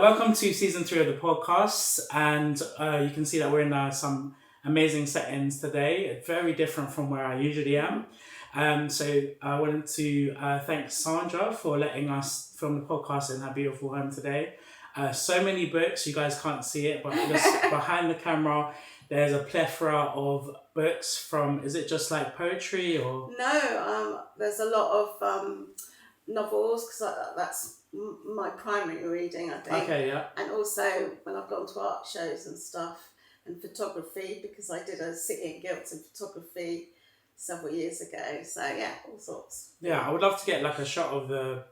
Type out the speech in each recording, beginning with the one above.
welcome to season 3 of the podcast, and you can see that we're in some amazing settings today, very different from where I usually am. So I wanted to thank Sandra for letting us film the podcast in her beautiful home today. So many books, you guys can't see it, but just behind the camera, there's a plethora of books from, is it just like poetry or? No, there's a lot of novels, because that's my primary reading, I think. Okay, yeah. And also when I've gone to art shows and stuff, and photography, because I did a City and Guilds in photography several years ago. So yeah, all sorts. Yeah, I would love to get like a shot of the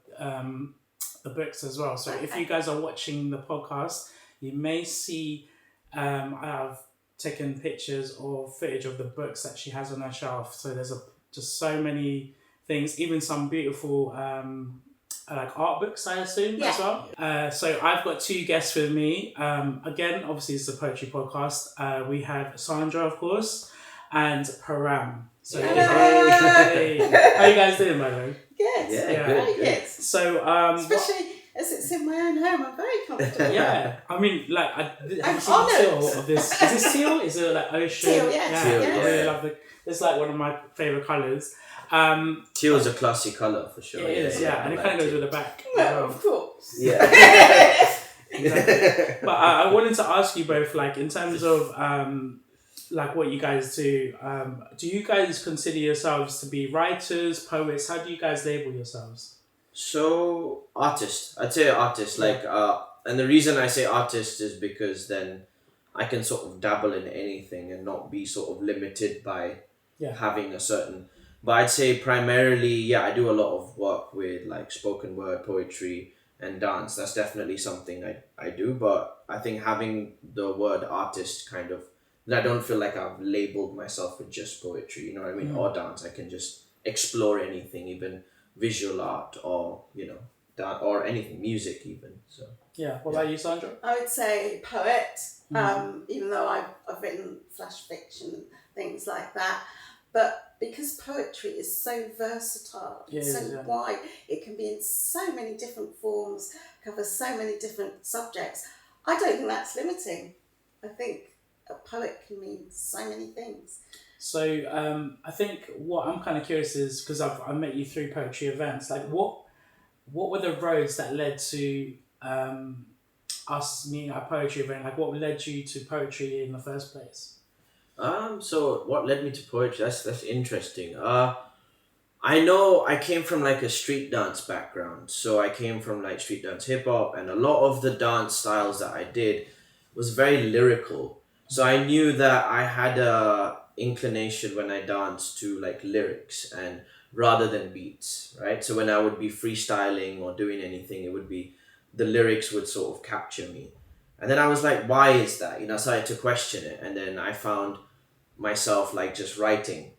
books as well. So if you guys are watching the podcast, you may see I have taken pictures or footage of the books that she has on her shelf. So there's just so many things, even some beautiful like art books, I assume, as well. So I've got 2 guests with me. Again, obviously it's a poetry podcast. We have Sandra, of course, and Param. So hey. How are you guys doing, by the way? Good. Yeah, good. So especially as it's in my own home, I'm very comfortable. Yeah, I mean, like, have you seen the teal of this? Is this teal? Is it like ocean? Teal, yeah. Teal, I really love it. It's like one of my favourite colours. Teal is a classy colour for sure. It is, yeah, and it kind of goes with the back. Well, of course. Yeah. Exactly. But I wanted to ask you both, like, in terms of like what you guys do you guys consider yourselves to be writers, poets? How do you guys label yourselves? So, artist. I'd say artist. Like, and the reason I say artist is because then I can sort of dabble in anything and not be sort of limited by having a certain. But I'd say primarily, I do a lot of work with like spoken word, poetry, and dance. That's definitely something I do. But I think having the word artist kind of, I don't feel like I've labeled myself with just poetry, you know what I mean, or dance. I can just explore anything, even visual art, or or anything, music even. So What about you, Sandra? I would say poet, even though I've written flash fiction, things like that. But because poetry is so versatile, wide, it can be in so many different forms, cover so many different subjects. I don't think that's limiting. I think a poet can mean so many things. So I think what I'm kind of curious is, because I met you through poetry events, like what were the roads that led to us meeting at a poetry event? Like what led you to poetry in the first place? So what led me to poetry? That's interesting. I know I came from like a street dance background. So I came from like street dance, hip hop, and a lot of the dance styles that I did was very lyrical. So I knew that I had a inclination when I danced to like lyrics and rather than beats, right? So when I would be freestyling or doing anything, it would be the lyrics would sort of capture me. And then I was like, why is that? I started to question it. And then I found myself like just writing,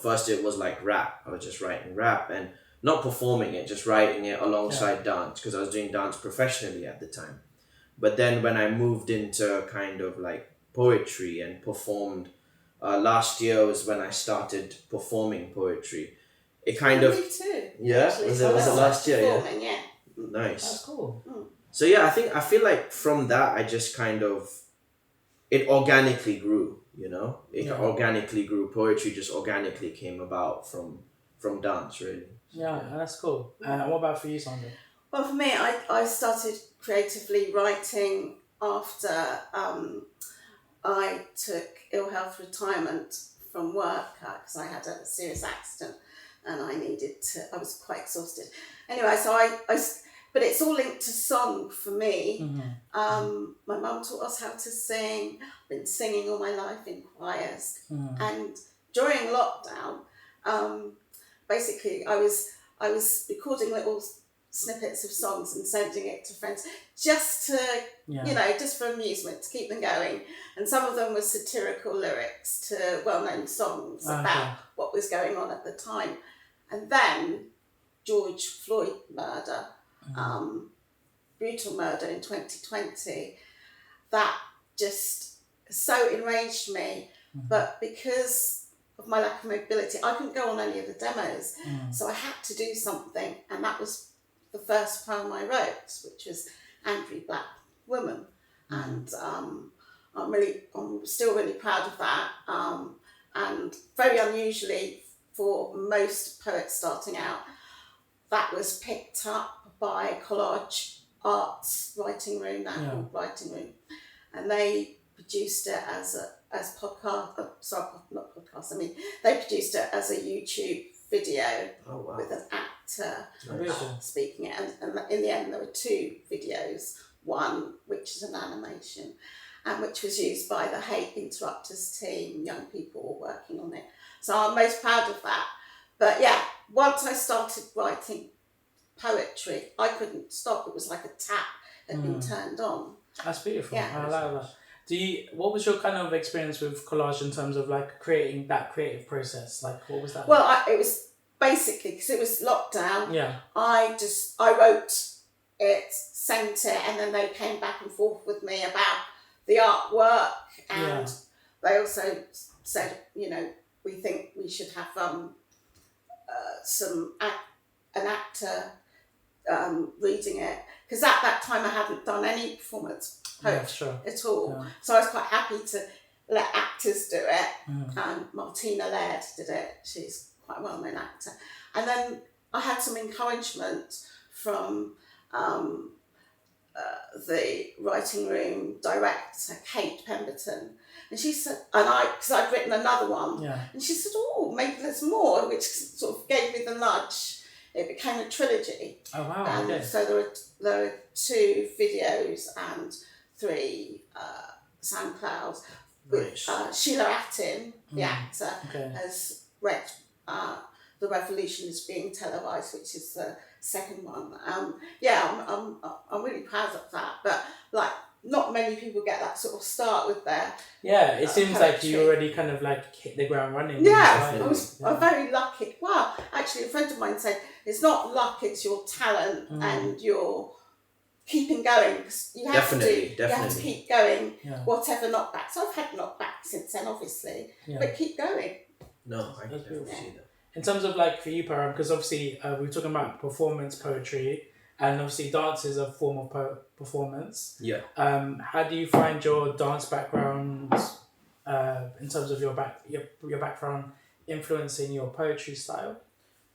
first it was like rap. I was just writing rap and not performing it, just writing it alongside dance, because I was doing dance professionally at the time. But then when I moved into kind of like poetry and performed, last year was when I started performing poetry. It kind of... Me too. Yeah? Actually, Was it last year? Yeah. Nice. That's cool. So I feel like from that I just kind of, it organically grew, organically grew. Poetry just organically came about from dance, really. Yeah, that's cool. What about for you, Sandra? Well, for me, I started creatively writing after I took ill health retirement from work because I had a serious accident and I was quite exhausted. Anyway, so but it's all linked to song for me. My mum taught us how to sing. I've been singing all my life in choirs. And during lockdown, basically I was recording little snippets of songs and sending it to friends just to, just for amusement, to keep them going. And some of them were satirical lyrics to well-known songs about what was going on at the time. And then George Floyd murder, brutal murder in 2020, that just so enraged me. But because of my lack of mobility, I couldn't go on any of the demos. So I had to do something, and that was the first poem I wrote, which was Andrew Black women, and I'm still really proud of that. And very unusually for most poets starting out, that was picked up by Collage Arts Writing Room, now called Writing Room, and they produced it as podcast. Not podcast. I mean, they produced it as a YouTube video with an actor speaking it, and in the end there were 2 videos. One which is an animation, and which was used by the Hate Interrupters team, young people working on it. So I'm most proud of that. But yeah, once I started writing poetry, I couldn't stop. It was like a tap had been turned on. That's beautiful. Yeah. I like that. What was your kind of experience with collage in terms of like creating that creative process? Like, what was that? Well, it was basically, because it was lockdown, I wrote it, sent it, and then they came back and forth with me about the artwork, and they also said, we think we should have an actor reading it, because at that time I hadn't done any performance poetry at all, so I was quite happy to let actors do it. And Martina Laird did it. She's quite a well-known actor, and then I had some encouragement from the writing room director, Kate Pemberton, and she said, because I'd written another one, and she said, oh, maybe there's more, which sort of gave me the nudge. It became a trilogy. Oh wow! And so there are 2 videos and 3 SoundClouds, which Sheila Attin, the actor, has read. The Revolution is being televised, which is the second one. I'm really proud of that. But like, not many people get that sort of start with their it seems poetry. Like you already kind of like hit the ground running. I'm very lucky. Wow, actually, a friend of mine said it's not luck; it's your talent and your keeping going. Because you have to keep going, whatever knockback. So I've had knockbacks since then, obviously, but keep going. No, I can definitely see that. In terms of like for you, Param, because obviously we're talking about performance poetry, and obviously dance is a form of performance. Yeah. How do you find your dance background in terms of your background influencing your poetry style?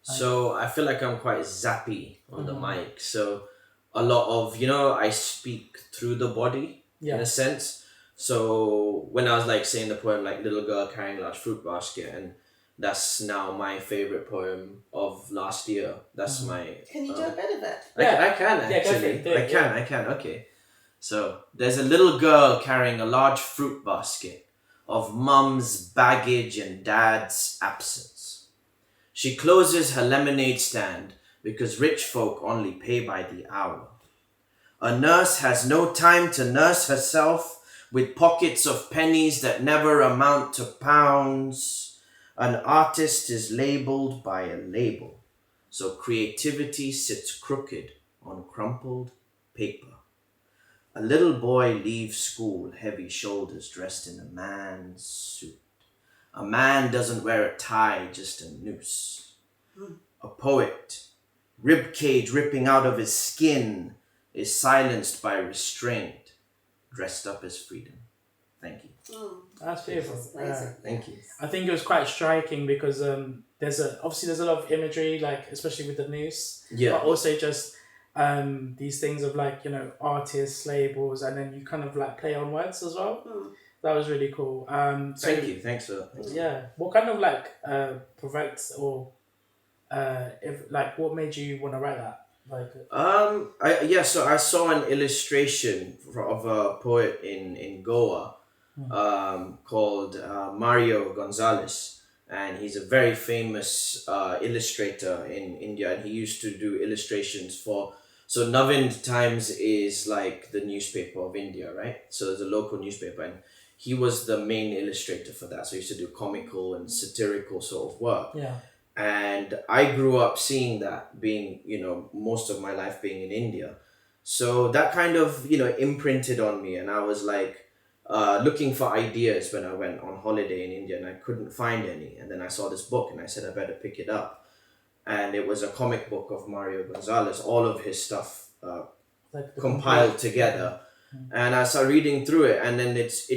So I feel like I'm quite zappy on the mic. So a lot of, I speak through the body in a sense. So when I was like saying the poem like Little Girl Carrying a Large Fruit Basket, and that's now my favorite poem of last year. That's my... Can you do a bit of it? I can actually. I can. Okay. So there's a little girl carrying a large fruit basket of mum's baggage and dad's absence. She closes her lemonade stand because rich folk only pay by the hour. A nurse has no time to nurse herself with pockets of pennies that never amount to pounds. An artist is labeled by a label, so creativity sits crooked on crumpled paper. A little boy leaves school, heavy shoulders, dressed in a man's suit. A man doesn't wear a tie, just a noose. A poet, ribcage ripping out of his skin, is silenced by restraint, dressed up as freedom. Thank you. That's beautiful. Thank you. I think it was quite striking because there's a lot of imagery, like especially with the noose, but also just these things of like artists, labels, and then you kind of like play on words as well. That was really cool. Thank you. Thanks for that. What kind of like provoked or what made you want to write that? So I saw an illustration of a poet in Goa called Mario Gonzalez, and he's a very famous illustrator in India, and he used to do illustrations for... So Navind Times is like the newspaper of India, right? So there's a local newspaper, and he was the main illustrator for that. So he used to do comical and satirical sort of work. Yeah. And I grew up seeing that, being, most of my life being in India. So that kind of, imprinted on me. And I was like looking for ideas when I went on holiday in India, and I couldn't find any. And then I saw this book and I said, I better pick it up. And it was a comic book of Mario Gonzalez, all of his stuff compiled together. And I started reading through it, and then it's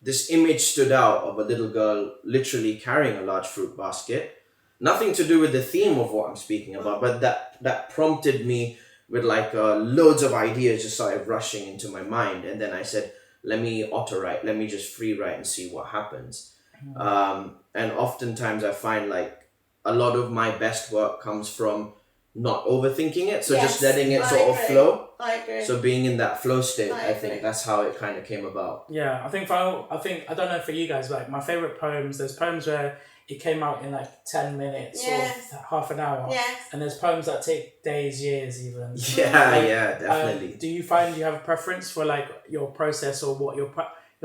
this image stood out of a little girl literally carrying a large fruit basket. Nothing to do with the theme of what I'm speaking about, but that prompted me with like loads of ideas just started rushing into my mind. And then I said, let me auto-write, let me just free write and see what happens. And oftentimes I find like a lot of my best work comes from not overthinking it, so just letting it sort of flow. I agree. So being in that flow state, I think that's how it kind of came about. Yeah, I think I don't know for you guys, but like my favorite poems. There's poems where it came out in like 10 minutes or half an hour. Yes. And there's poems that take days, years even. Yeah, definitely. Do you find you have a preference for like your process or what your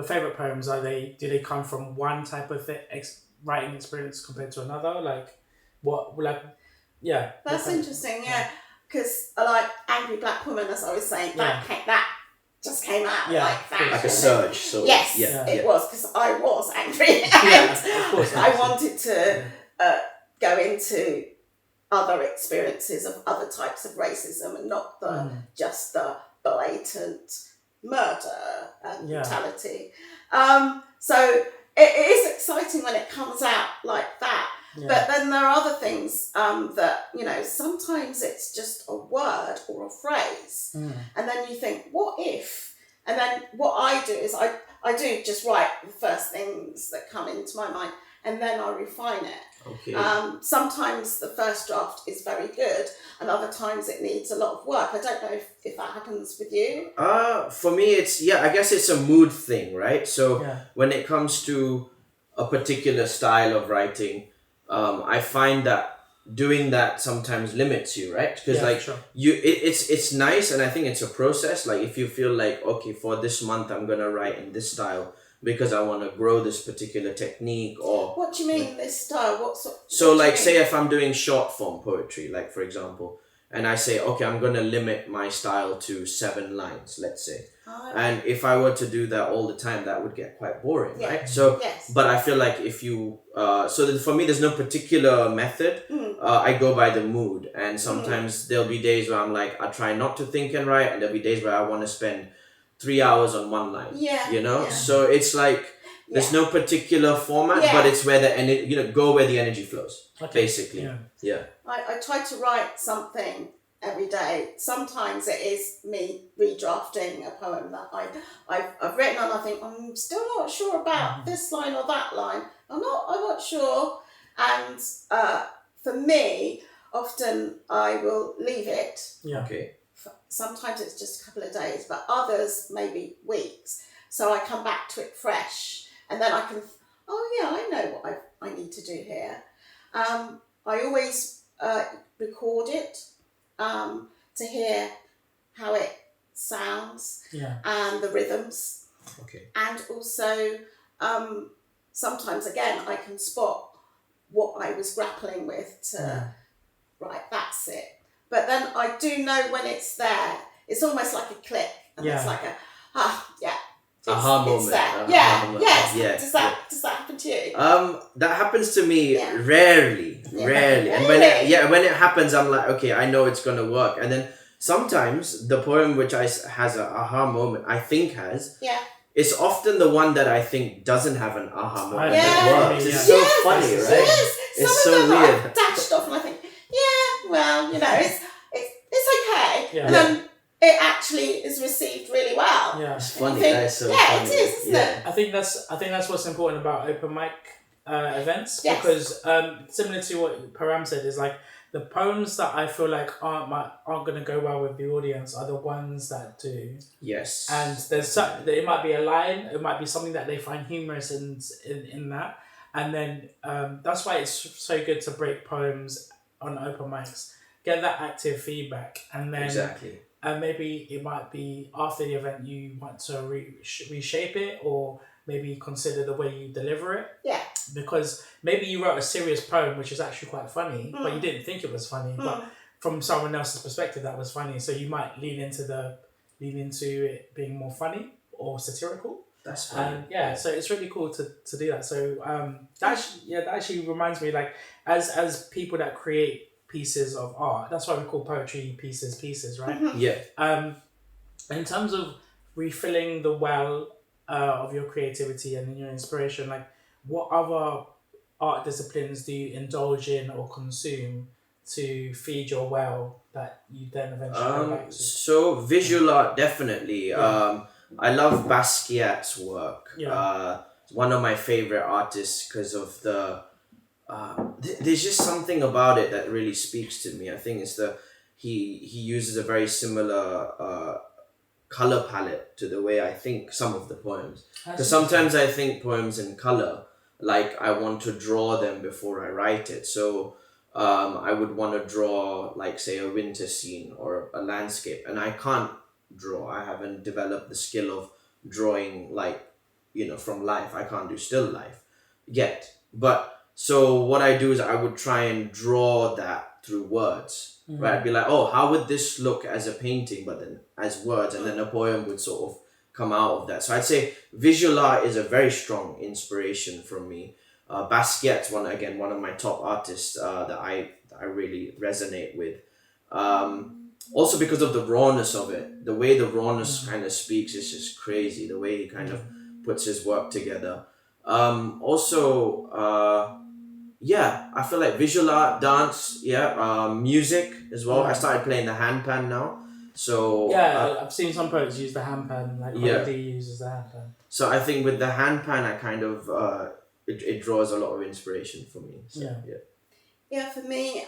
favorite poems are? Do they come from one type of writing experience compared to another? That's interesting, because like Angry Black Woman, as I was saying, that just came out like that. Like a surge. So yes, it was, because I was angry and I wanted to go into other experiences of other types of racism and not just the blatant murder and brutality. So it is exciting when it comes out like that. Yeah. But then there are other things that, sometimes it's just a word or a phrase. And then you think, what if? And then what I do is I do just write the first things that come into my mind and then I refine it. Okay. Sometimes the first draft is very good and other times it needs a lot of work. I don't know if that happens with you. For me, I guess it's a mood thing, right? So when it comes to a particular style of writing, I find that doing that sometimes limits you, right? Because it's nice, and I think it's a process. Like if you feel like, okay, for this month I'm gonna write in this style because I want to grow this particular technique, or what do you mean this style? Say if I'm doing short form poetry, like for example, and I say, okay, I'm gonna limit my style to 7 lines, let's say. And if I were to do that all the time, that would get quite boring, right? So, but I feel like if you, for me, there's no particular method. I go by the mood, and sometimes there'll be days where I'm like, I try not to think and write, and there'll be days where I want to spend 3 hours on one line. So it's like there's no particular format, but it's where go where the energy flows, basically. I try to write something every day. Sometimes it is me redrafting a poem that I've written and I think I'm still not sure about this line or that line. I'm not sure. And for me, often I will leave it. Okay. Sometimes it's just a couple of days, but others maybe weeks. So I come back to it fresh, and then I can. I know what I need to do here. I always record it. To hear how it sounds and the rhythms. Okay. And also, sometimes again, I can spot what I was grappling with to, right, that's it. But then I do know when it's there. It's almost like a click. And it's like aha moment. It's there. Does that happen to you? That happens to me rarely. And when it happens, I'm like, okay, I know it's gonna work. And then sometimes the poem which has an aha moment, I think it's often the one that I think doesn't have an aha moment that works. It's so funny, right? It's so weird. I've dashed off and I think, it's okay. And then it actually is received really well. Yeah, it's funny. That is so funny. It is, isn't it? I think that's what's important about open mic events, because similar to what Param said, is like the poems that I feel like aren't going to go well with the audience are the ones that do. Yes. And it might be a line, it might be something that they find humorous in that, and then that's why it's so good to break poems on open mics, get that active feedback, and then and maybe it might be after the event you want to reshape it, or maybe consider the way you deliver it. Yeah. Because maybe you wrote a serious poem which is actually quite funny, but you didn't think it was funny. But from someone else's perspective, that was funny. So you might lean into it being more funny or satirical. That's funny. So it's really cool to do that. So that actually reminds me, like, as people that create pieces of art, that's why we call poetry pieces, right? Yeah. In terms of refilling the well of your creativity and your inspiration, like what other art disciplines do you indulge in or consume to feed your well that you then eventually go back to? So visual art, definitely. Yeah. I love Basquiat's work. Yeah. One of my favorite artists because of the. There's just something about it that really speaks to me. I think it's he uses a very similar color palette to the way I think some of the poems. Because sometimes I think poems in color, like I want to draw them before I write it. So I would want to draw, like, say, a winter scene or a landscape, and I can't draw. I haven't developed the skill of drawing, like, from life. I can't do still life yet. But so what I do is I would try and draw that through words. Right? I'd be like, oh, how would this look as a painting, but then as words, and then a poem would sort of come out of that. So I'd say visual art is a very strong inspiration from me. Basquiat's one of my top artists that I really resonate with. Also because of the rawness of it, the way the rawness kind of speaks is just crazy. The way he kind of puts his work together. I feel like visual art, dance, music as well. I started playing the handpan now. So I've seen some poets use the handpan, like Howell uses the handpan. So I think with the handpan, I kind of it draws a lot of inspiration for me. So, Yeah, for me,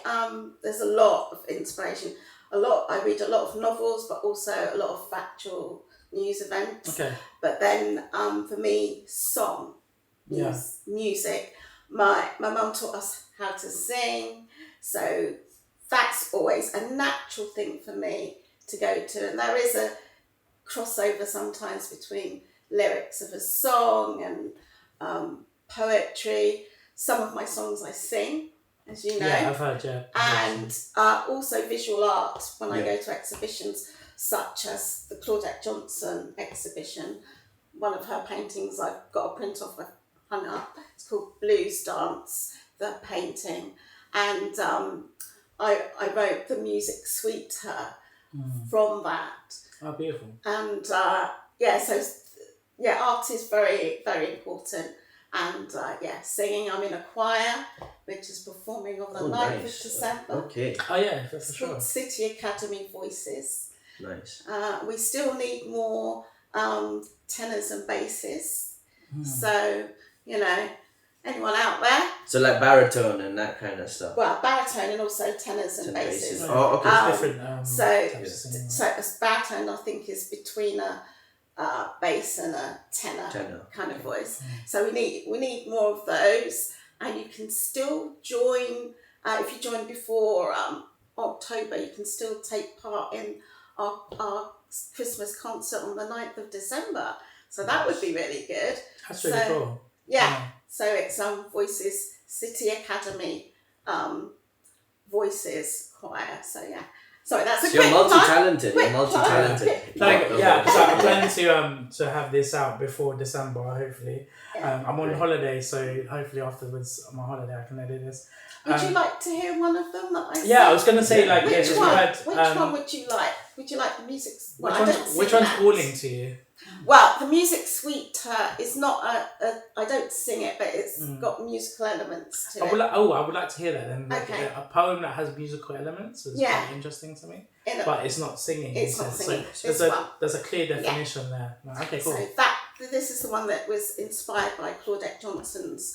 there's a lot of inspiration. I read a lot of novels, but also a lot of factual news events. Okay. But then, for me, song, music. My mum taught us how to sing, so that's always a natural thing for me to go to. And there is a crossover sometimes between lyrics of a song and poetry. Some of my songs I sing, as you know. Yeah, I've heard, And also visual art when I go to exhibitions, such as the Claudette Johnson exhibition. One of her paintings I've got a print off, hung up. It's called Blues Dance, the painting. And I wrote the music suite to her from that. Oh, beautiful. And art is very, very important. And singing, I'm in a choir, which is performing on the 9th of December. Okay. Oh yeah, for it's sure. called City Academy Voices. Nice. We still need more tenors and basses. So, anyone out there? So like baritone and that kind of stuff. Well, baritone and also tenors and basses. Oh, okay. Different. So a baritone, I think, is between a bass and a tenor kind of voice. So we need more of those, and you can still join. If you join before October, you can still take part in our Christmas concert on the 9th of December. So that would be really good. That's really cool. Yeah. So it's Voices City Academy Voices Choir. So yeah. Sorry, that's a quick You're multi-talented. plug. You're multi-talented. So I'm planning to have this out before December, hopefully. I'm on holiday, so hopefully afterwards on my holiday I can edit this. Would you like to hear one of them that I sang? I was going to say, like, which one would you like? Would you like the music? Well, which one's calling to you? Well, the music suite is not I don't sing it, but it's got musical elements to it. I would like to hear that then. Okay. A poem that has musical elements is quite interesting to me. But it's not singing. It's not singing. So there's a clear definition there. Okay, cool. So this is the one that was inspired by Claudette Johnson's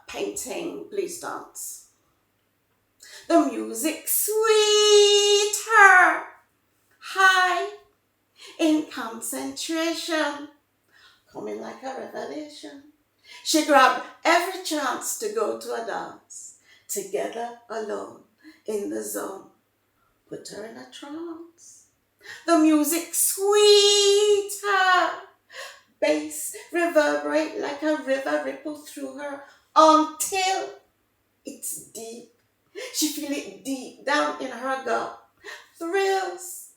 painting Blues Dance. The music sweeter, high in concentration, coming like a revelation. She grabbed every chance to go to a dance, together alone in the zone, put her in a trance. The music sweeter, bass reverberate like a river ripple through her until it's deep. She feel it deep down in her gut. Thrills,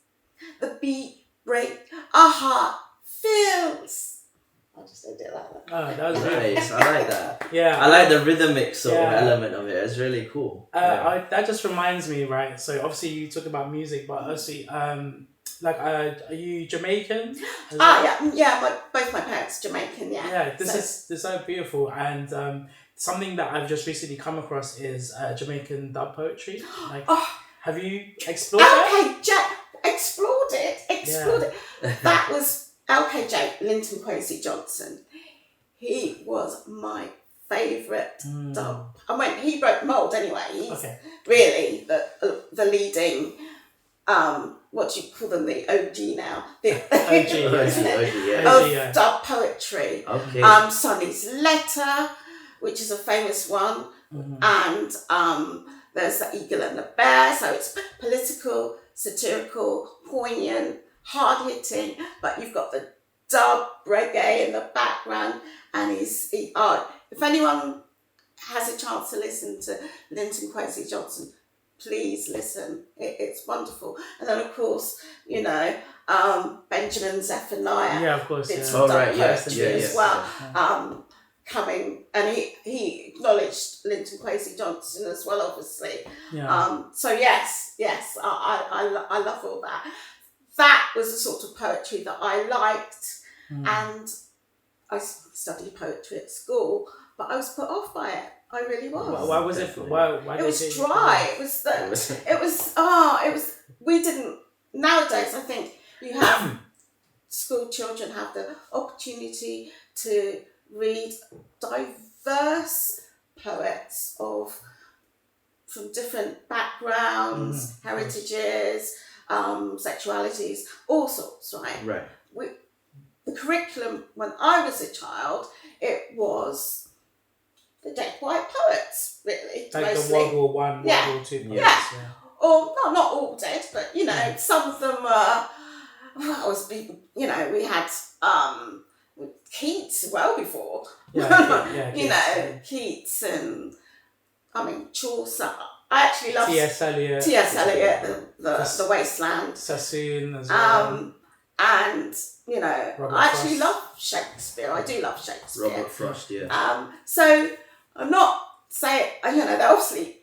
the beat break, a heart fills. I just did it like that. Oh, that was really nice. I like that. Yeah. I like the rhythmic sort of element of it. It's really cool. That just reminds me, right? So obviously you talk about music, but also like, are you Jamaican? Both my parents Jamaican. Yeah, this is so beautiful, and something that I've just recently come across is Jamaican dub poetry. Like, have you explored that? Okay, Jack explored it. That was LKJ, Linton Kwesi Johnson. He was my favourite dub. I mean, he broke the mould anyway. He's really the leading. What do you call them? The OG now. The OG, of dub poetry. Okay. Sonny's Letter, which is a famous one, and there's the Eagle and the Bear. So it's political, satirical, poignant, hard hitting, but you've got the dub reggae in the background, and if anyone has a chance to listen to Linton Kwesi Johnson, please listen. It's wonderful. And then of course, Benjamin Zephaniah. Yeah, of course. Did Yeah. some dub Yeah, poetry as well. Coming, and he acknowledged Linton Kwesi Johnson as well, obviously. Yeah. So yes, I love all that. That was the sort of poetry that I liked, and I studied poetry at school, but I was put off by it. I really was. Why was it? Why it was dry. It was. We didn't. Nowadays, I think you have school children have the opportunity to read diverse poets from different backgrounds, heritages, sexualities, all sorts, right? Right. The curriculum when I was a child, it was the dead white poets, really. Like mostly. the World War One, World War Two poets. Yeah. Or not all dead, but some of them were. We had Keats well before. Keats and Chaucer. I actually love T.S. Eliot. The Wasteland. Sassoon as well. And Robert I actually Frost. love Shakespeare. I do love Shakespeare. Robert Frost, yeah. So I'm not saying they're obviously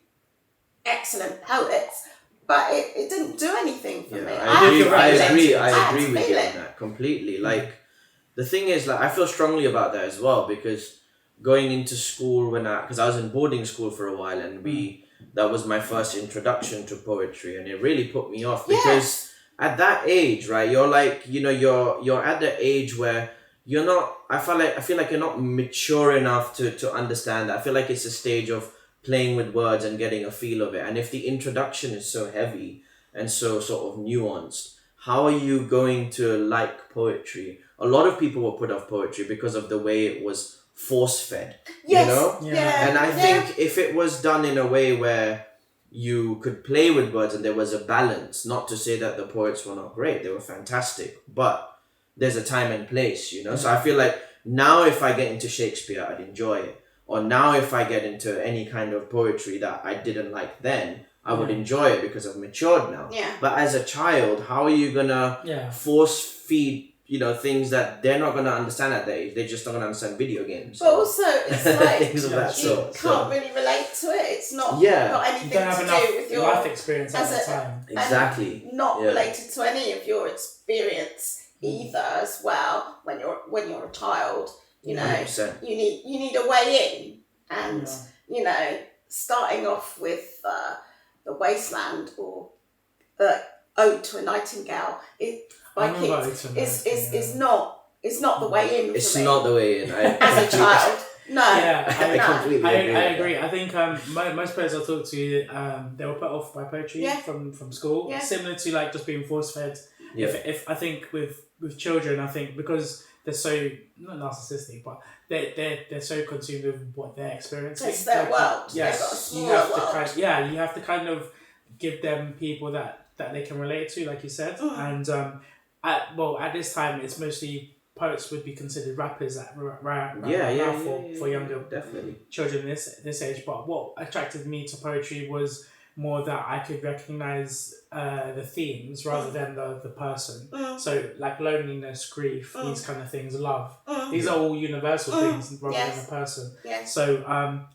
excellent poets, but it didn't do anything for me. I agree with you it. on that completely. Like, the thing is, like, I feel strongly about that as well, because going into school because I was in boarding school for a while, and that was my first introduction to poetry, and it really put me off because at that age, right, you're like, you're at the age where you're not. I feel like you're not mature enough to understand that. I feel like it's a stage of playing with words and getting a feel of it. And if the introduction is so heavy and so sort of nuanced, how are you going to like poetry? A lot of people were put off poetry because of the way it was force-fed, Yes. Yeah. And I think if it was done in a way where you could play with words and there was a balance, not to say that the poets were not great, they were fantastic, but there's a time and place, So I feel like now if I get into Shakespeare, I'd enjoy it. Or now if I get into any kind of poetry that I didn't like then, I would enjoy it because I've matured now. Yeah. But as a child, how are you gonna force feed, things that they're not gonna understand at their age? They're just not gonna understand video games. But also, it's like things of that you sort. can't really relate to it. It's not anything You don't have to enough do with your life experience at the time. Exactly. and not related to any of your experience either as well. When you're a child, 100%. you need a way in, and starting off with the Wasteland or Ode to a Nightingale by Keats is not the way in. It's for me. not the way in. As a child. No. Yeah, I completely agree. I agree. I think most players I talk to, they were put off by poetry from school. Yeah. Similar to like just being force fed. Yeah. If I think with children, I think because they're so not narcissistic, but they're so consumed with what they're experiencing. It's their world. Yes, They've got a small you have world. you have to kind of give them people that they can relate to, like you said. And at this time, it's mostly poets would be considered rappers for younger definitely children this age. But what attracted me to poetry was more that I could recognize the themes rather than the person. So like loneliness, grief, these kind of things, love. These are all universal things rather than the person. Yes. So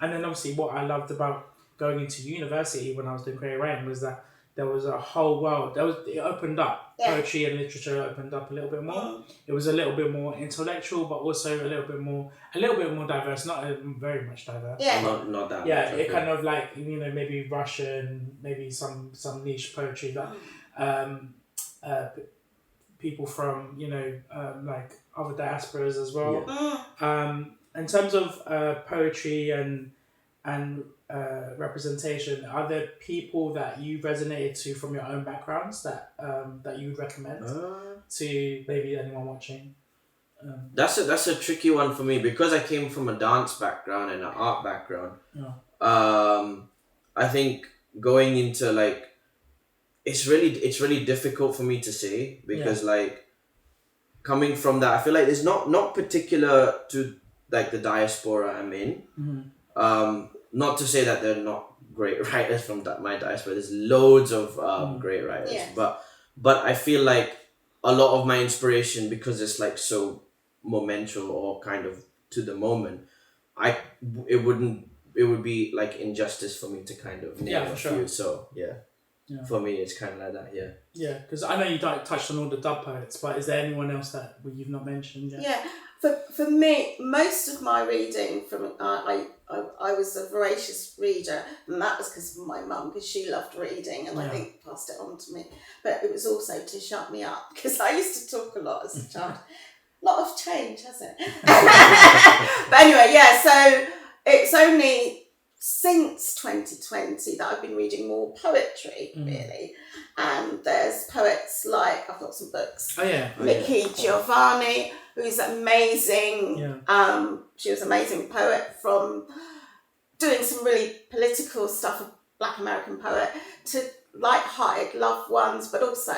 and then obviously what I loved about going into university when I was doing creative writing was that there was a whole world. It opened up. Yeah. Poetry and literature opened up a little bit more. It was a little bit more intellectual, but also a little bit more diverse. Not very much diverse. Yeah. Not that. Yeah, much, it kind of like, you know, maybe Russian, maybe some niche poetry that people from, you know, like other diasporas as well. In terms of poetry and representation, are there people that you resonated to from your own backgrounds that you would recommend to maybe anyone watching? That's a tricky one for me because I came from a dance background and an art background. I think going into like it's really difficult for me to say because like coming from that, I feel like it's not particular to like the diaspora I'm in. Not to say that they're not great writers from my diaspora. There's loads of great writers, but I feel like a lot of my inspiration, because it's like so monumental or kind of to the moment, it would be like injustice for me to kind of name a few. So for me it's kind of like that. Yeah, because I know you touched on all the dub poets, but is there anyone else that you've not mentioned yet? Yeah, for me, most of my reading from I was a voracious reader, and that was because of my mum, because she loved reading, and I think passed it on to me. But it was also to shut me up, because I used to talk a lot as a child. A lot of change, hasn't it? But anyway, so it's only since 2020 that I've been reading more poetry, really. And there's poets like, I've got some books. Mickey Giovanni, who's amazing. She was an amazing poet, from doing some really political stuff, a Black American poet, to light-hearted loved ones, but also,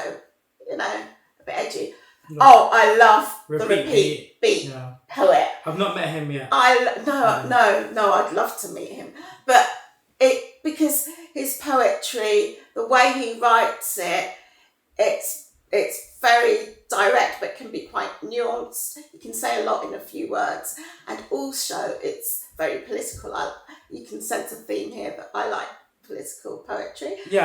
you know, a bit edgy. I love the Repeat Beat poet. I've not met him yet. No, I'd love to meet him. But because his poetry, the way he writes it, it's very direct, but can be quite nuanced. You can say a lot in a few words, and also it's very political. You can sense a theme here, but I like political poetry. You've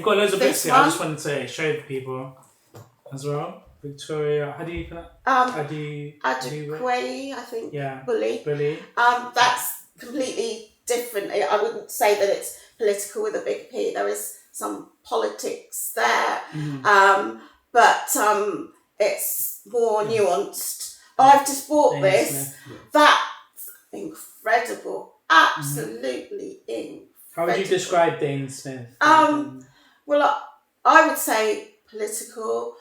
got loads of books here. I just wanted to show the people as well. Victoria, how do you pronounce? Adequayi, I think. Bully. That's completely different. I wouldn't say that it's political with a big P. There is some politics there, but it's more nuanced. I've just bought this. That's incredible. Absolutely incredible. How would you describe Dane Smith? Well, I would say political,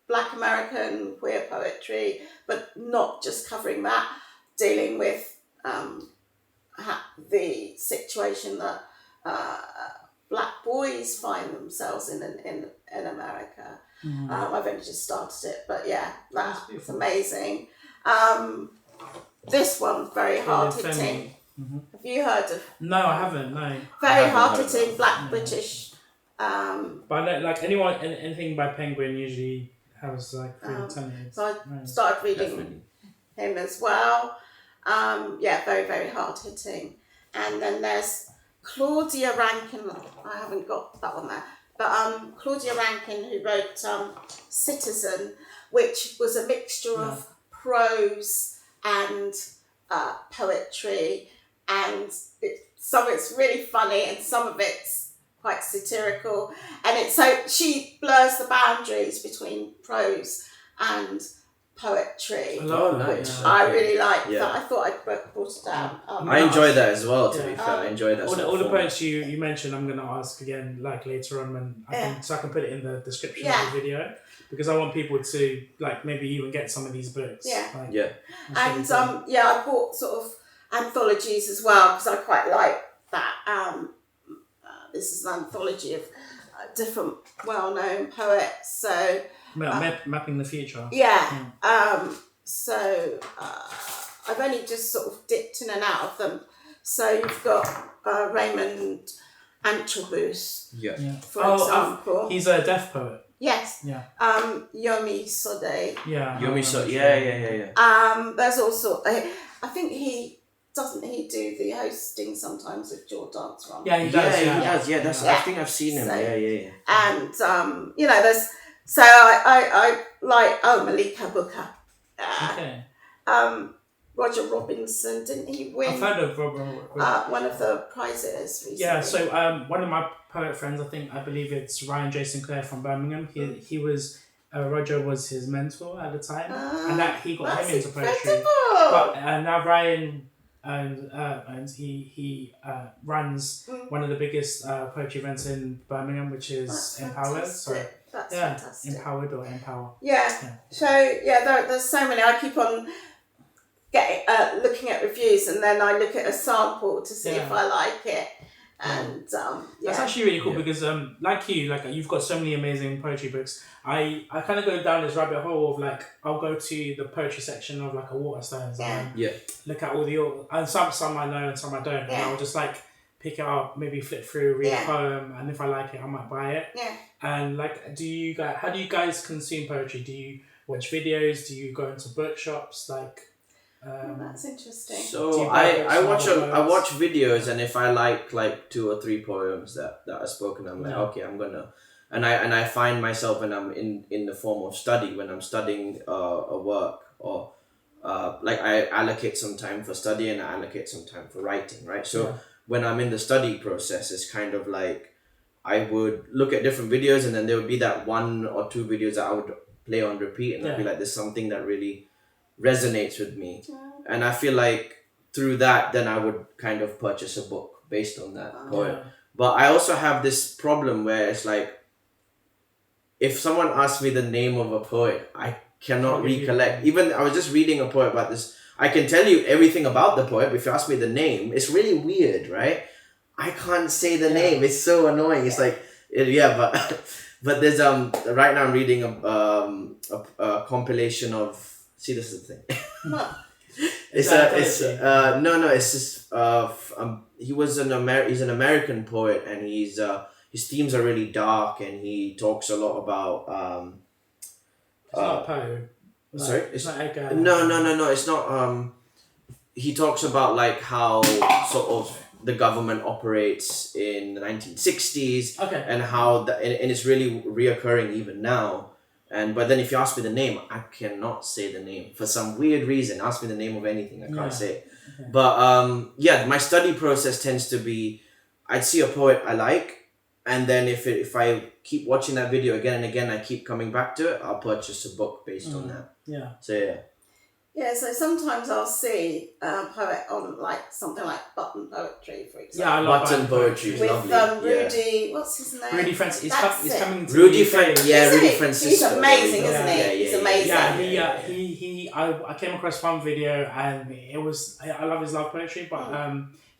Black American queer poetry, but not just covering that, dealing with the situation that Black boys find themselves in America. I've only just started it, but that's amazing. This one's very hard hitting. Have you heard of? No, I haven't. No. Very hard hitting Black British. But like anything by Penguin usually has like 3 to 10 years. So I started reading him as well. Very, very hard hitting. And then there's Claudia Rankin. I haven't got that one there, but Claudia Rankin, who wrote Citizen, which was a mixture of prose and poetry, and some of it's really funny and some of it's quite satirical, and she blurs the boundaries between prose and poetry, which I really like. That I thought I'd brought it down. I enjoy that as well, to be fair. I enjoy that. All the points you mentioned, I'm going to ask again like later on when I can put it in the description of the video, because I want people to like maybe even get some of these books. And I bought sort of anthologies as well, because I quite like that. This is an anthology of different well-known poets. So mapping the future. So I've only just sort of dipped in and out of them. So you've got Raymond Antrobus, for example. He's a deaf poet. Yes. Yomi Sode. Yomi Sode. Yeah. There's also, I think he doesn't he do the hosting sometimes with Your Dance Run? Yeah, he does. He does. Yeah, that's. I think I've seen him. So- Yeah. And there's so I like Malika Booker, Okay. Roger Robinson, didn't he win I've heard of Robert. one of the prizes recently? Yeah, so one of my poet friends, I believe it's Ryan J. Sinclair from Birmingham. He was Roger was his mentor at the time, and that he got him into poetry. Incredible. But now Ryan and he runs one of the biggest poetry events in Birmingham, which is Empowered. So That's yeah, fantastic. Empowered or Empower. Yeah. So there's so many. I keep on looking at reviews, and then I look at a sample to see if I like it. And That's actually really cool because like you've got so many amazing poetry books. I kind of go down this rabbit hole of like I'll go to the poetry section of like a Waterstones and look at all the and some I know and some I don't, and I'll just like pick it up, maybe flip through, read a poem, and if I like it I might buy it. And like how do you guys consume poetry? Do you watch videos? Do you go into bookshops? Like that's interesting. So I watch videos, and if I like 2 or 3 poems that are spoken, I'm like, okay, I'm gonna, and I find myself when I'm in the form of study, when I'm studying a work, or like I allocate some time for study and I allocate some time for writing, right? So when I'm in the study process, it's kind of like I would look at different videos, and then there would be that 1 or 2 videos that I would play on repeat, and I'd be like, there's something that really resonates with me, and I feel like through that then I would kind of purchase a book based on that poem. But I also have this problem where it's like if someone asks me the name of a poet, I cannot recollect. Even I was just reading a poet about this, I can tell you everything about the poet, but if you ask me the name, it's really weird, right? I can't say the name. It's so annoying. It's like but there's right now I'm reading a compilation of. See, this is the thing. It's just he's an American poet, and his themes are really dark, and he talks a lot about it's not Poe. Sorry, it's not Edgar. No, it's not. He talks about like how sort of the government operates in the 1960s, and how and it's really reoccurring even now. But then if you ask me the name, I cannot say the name for some weird reason. Ask me the name of anything, I can't say it. Okay. But my study process tends to be, I'd see a poet I like, and then if I keep watching that video again and again, I keep coming back to it, I'll purchase a book based on that. Yeah. So yeah. Yeah, so sometimes I'll see a poet on like something like Button Poetry, for example. Yeah, I love Button Poetry. With lovely. Rudy, what's his name? Rudy Francis. He's coming to Rudy the UK. Rudy Francis. He's amazing, isn't he? He's amazing. Yeah, I came across one video, and it was I love his love poetry, but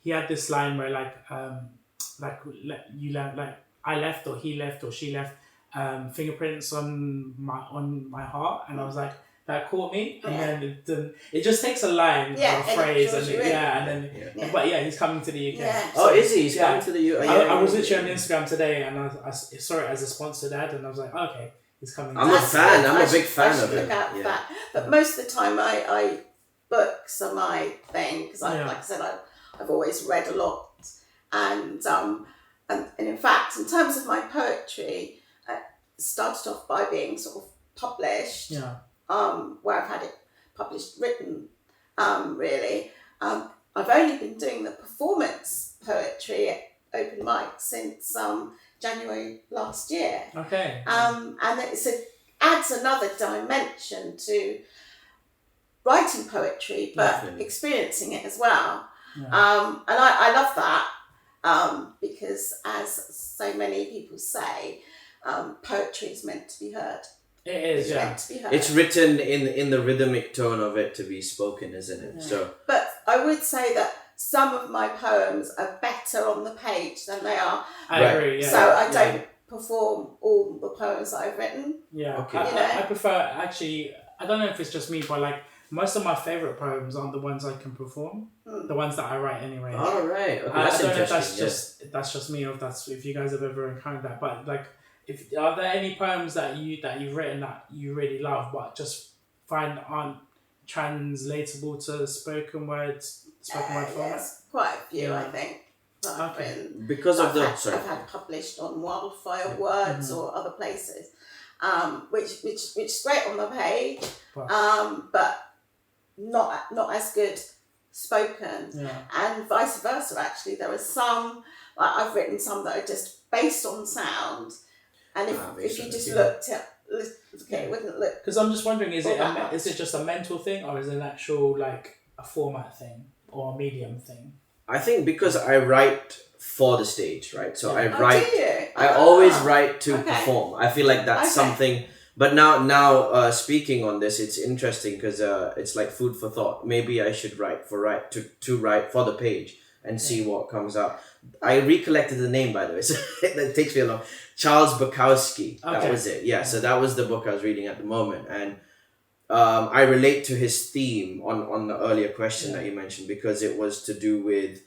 he had this line where like I left or he left or she left fingerprints on my heart, and I was like. That caught me, and then it just takes a line or a phrase, but he's coming to the UK. Yeah. So, is he? He's coming to the UK. I was literally on Instagram today, and I saw it as a sponsored ad, and I was like, okay, he's coming. I'm a fan. I'm a big fan of it. Look out for that. But most of the time, I books are my thing because, like I said, I've always read a lot, and in fact, in terms of my poetry, it started off by being sort of published. Yeah. Where I've had it published, written, really. I've only been doing the performance poetry at open mic since January last year. Okay. And it adds another dimension to writing poetry, but Definitely. Experiencing it as well. Yeah. And I love that because, as so many people say, poetry is meant to be heard. It is, It's written in the rhythmic tone of it to be spoken, isn't it? Yeah. So, but I would say that some of my poems are better on the page than they are. I agree. Yeah. So I don't perform all the poems that I've written. Yeah. Okay. I prefer actually. I don't know if it's just me, but like most of my favorite poems aren't the ones I can perform. The ones that I write anyway. All right. Okay. I don't know if that's just me, or if you guys have ever encountered that, but like. Are there any poems that you've written that you really love but just find aren't translatable to spoken spoken word format? Yes, quite a few, Yeah. I think. that I've Okay. written. Because of the I've had published on Wildfire Words or other places, which is great on the page, but not as good spoken, and vice versa. Actually, there are some, like I've written some that are just based on sound, and if you just looked at it wouldn't look. Because I'm just wondering, is it just a mental thing, or is it an actual like a format thing or a medium thing? I think because I write for the stage, right? So I write. Do you? I always write to perform. I feel like that's something. But now, speaking on this, it's interesting because it's like food for thought. Maybe I should write for the page and see what comes up. I recollected the name, by the way, so that takes me a long. Charles Bukowski. That was it. Yeah, so that was the book I was reading at the moment, and I relate to his theme on the earlier question that you mentioned, because it was to do with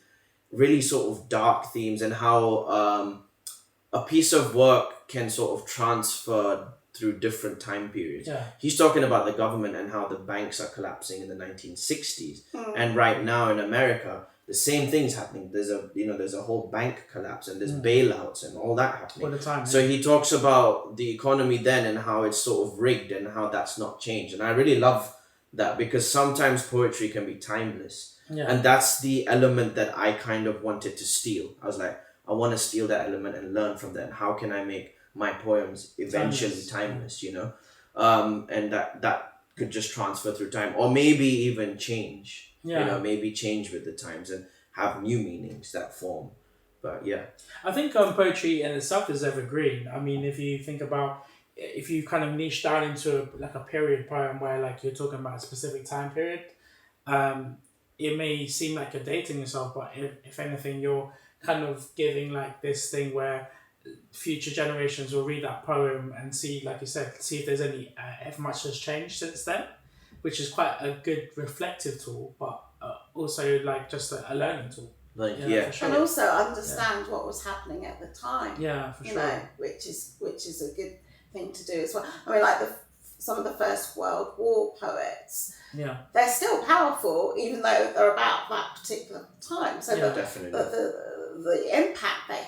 really sort of dark themes and how a piece of work can sort of transfer through different time periods. He's talking about the government and how the banks are collapsing in the 1960s, and right now in America the same thing's happening. There's a whole bank collapse and there's bailouts and all that happening all the time. So he talks about the economy then and how it's sort of rigged and how that's not changed, and I really love that, because sometimes poetry can be timeless, and that's the element that I kind of wanted to steal. I was like, I want to steal that element and learn from that. How can I make my poems eventually timeless, and that could just transfer through time, or maybe even change, maybe change with the times and have new meanings that form. But I think poetry in itself is evergreen. I mean, if you think about, if you kind of niche down into like a period poem where like you're talking about a specific time period, it may seem like you're dating yourself, but if anything, you're kind of giving like this thing where future generations will read that poem and see, like you said, see if there's if much has changed since then, which is quite a good reflective tool, but also like just a learning tool. For sure. And also understand what was happening at the time. Yeah, for sure. Which is a good thing to do as well. I mean, like some of the First World War poets. They're still powerful, even though they're about that particular time. So the impact they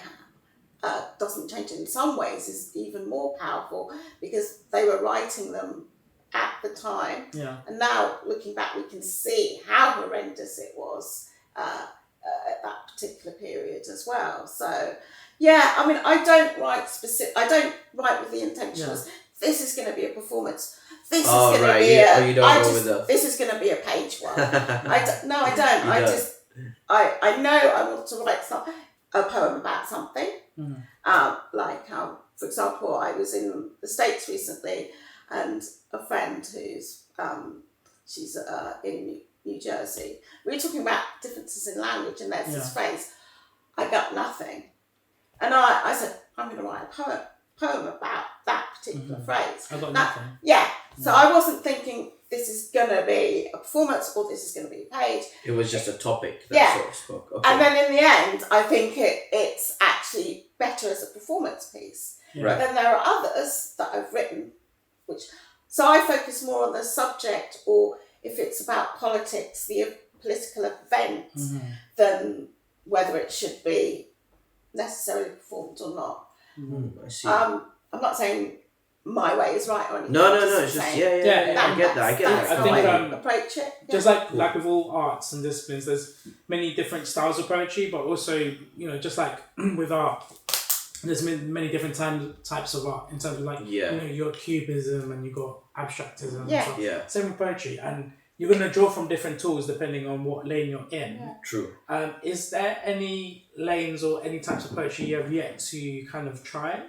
have doesn't change. In some ways is even more powerful because they were writing them at the time, and now looking back we can see how horrendous it was at that particular period as well. So I mean, I don't write with the intention of this is going to be a performance, this is going to be this is going to be a page one. I don't. I know I want to write a poem about something. Like for example, I was in the States recently, and a friend who's she's in New Jersey, we were talking about differences in language, and there's this phrase, I got nothing, and I said, I'm going to write a poem about that particular phrase. I got nothing. So I wasn't thinking this is going to be a performance or this is going to be a page. It was just a topic that sort of spoke. Okay. And then in the end, I think it's actually better as a performance piece. But then there are others that I've written, so I focus more on the subject, or if it's about politics, the political event, than whether it should be necessarily performed or not. I see. I'm not saying my way is right or anything. No. It's just I get that. That's how I approach it. Just like with all arts and disciplines, there's many different styles of poetry, but also just like with art, there's many different types of art in terms of like you got cubism and you got abstractism. Same with poetry, and you're gonna draw from different tools depending on what lane you're in. True. Is there any lanes or any types of poetry you have yet to kind of try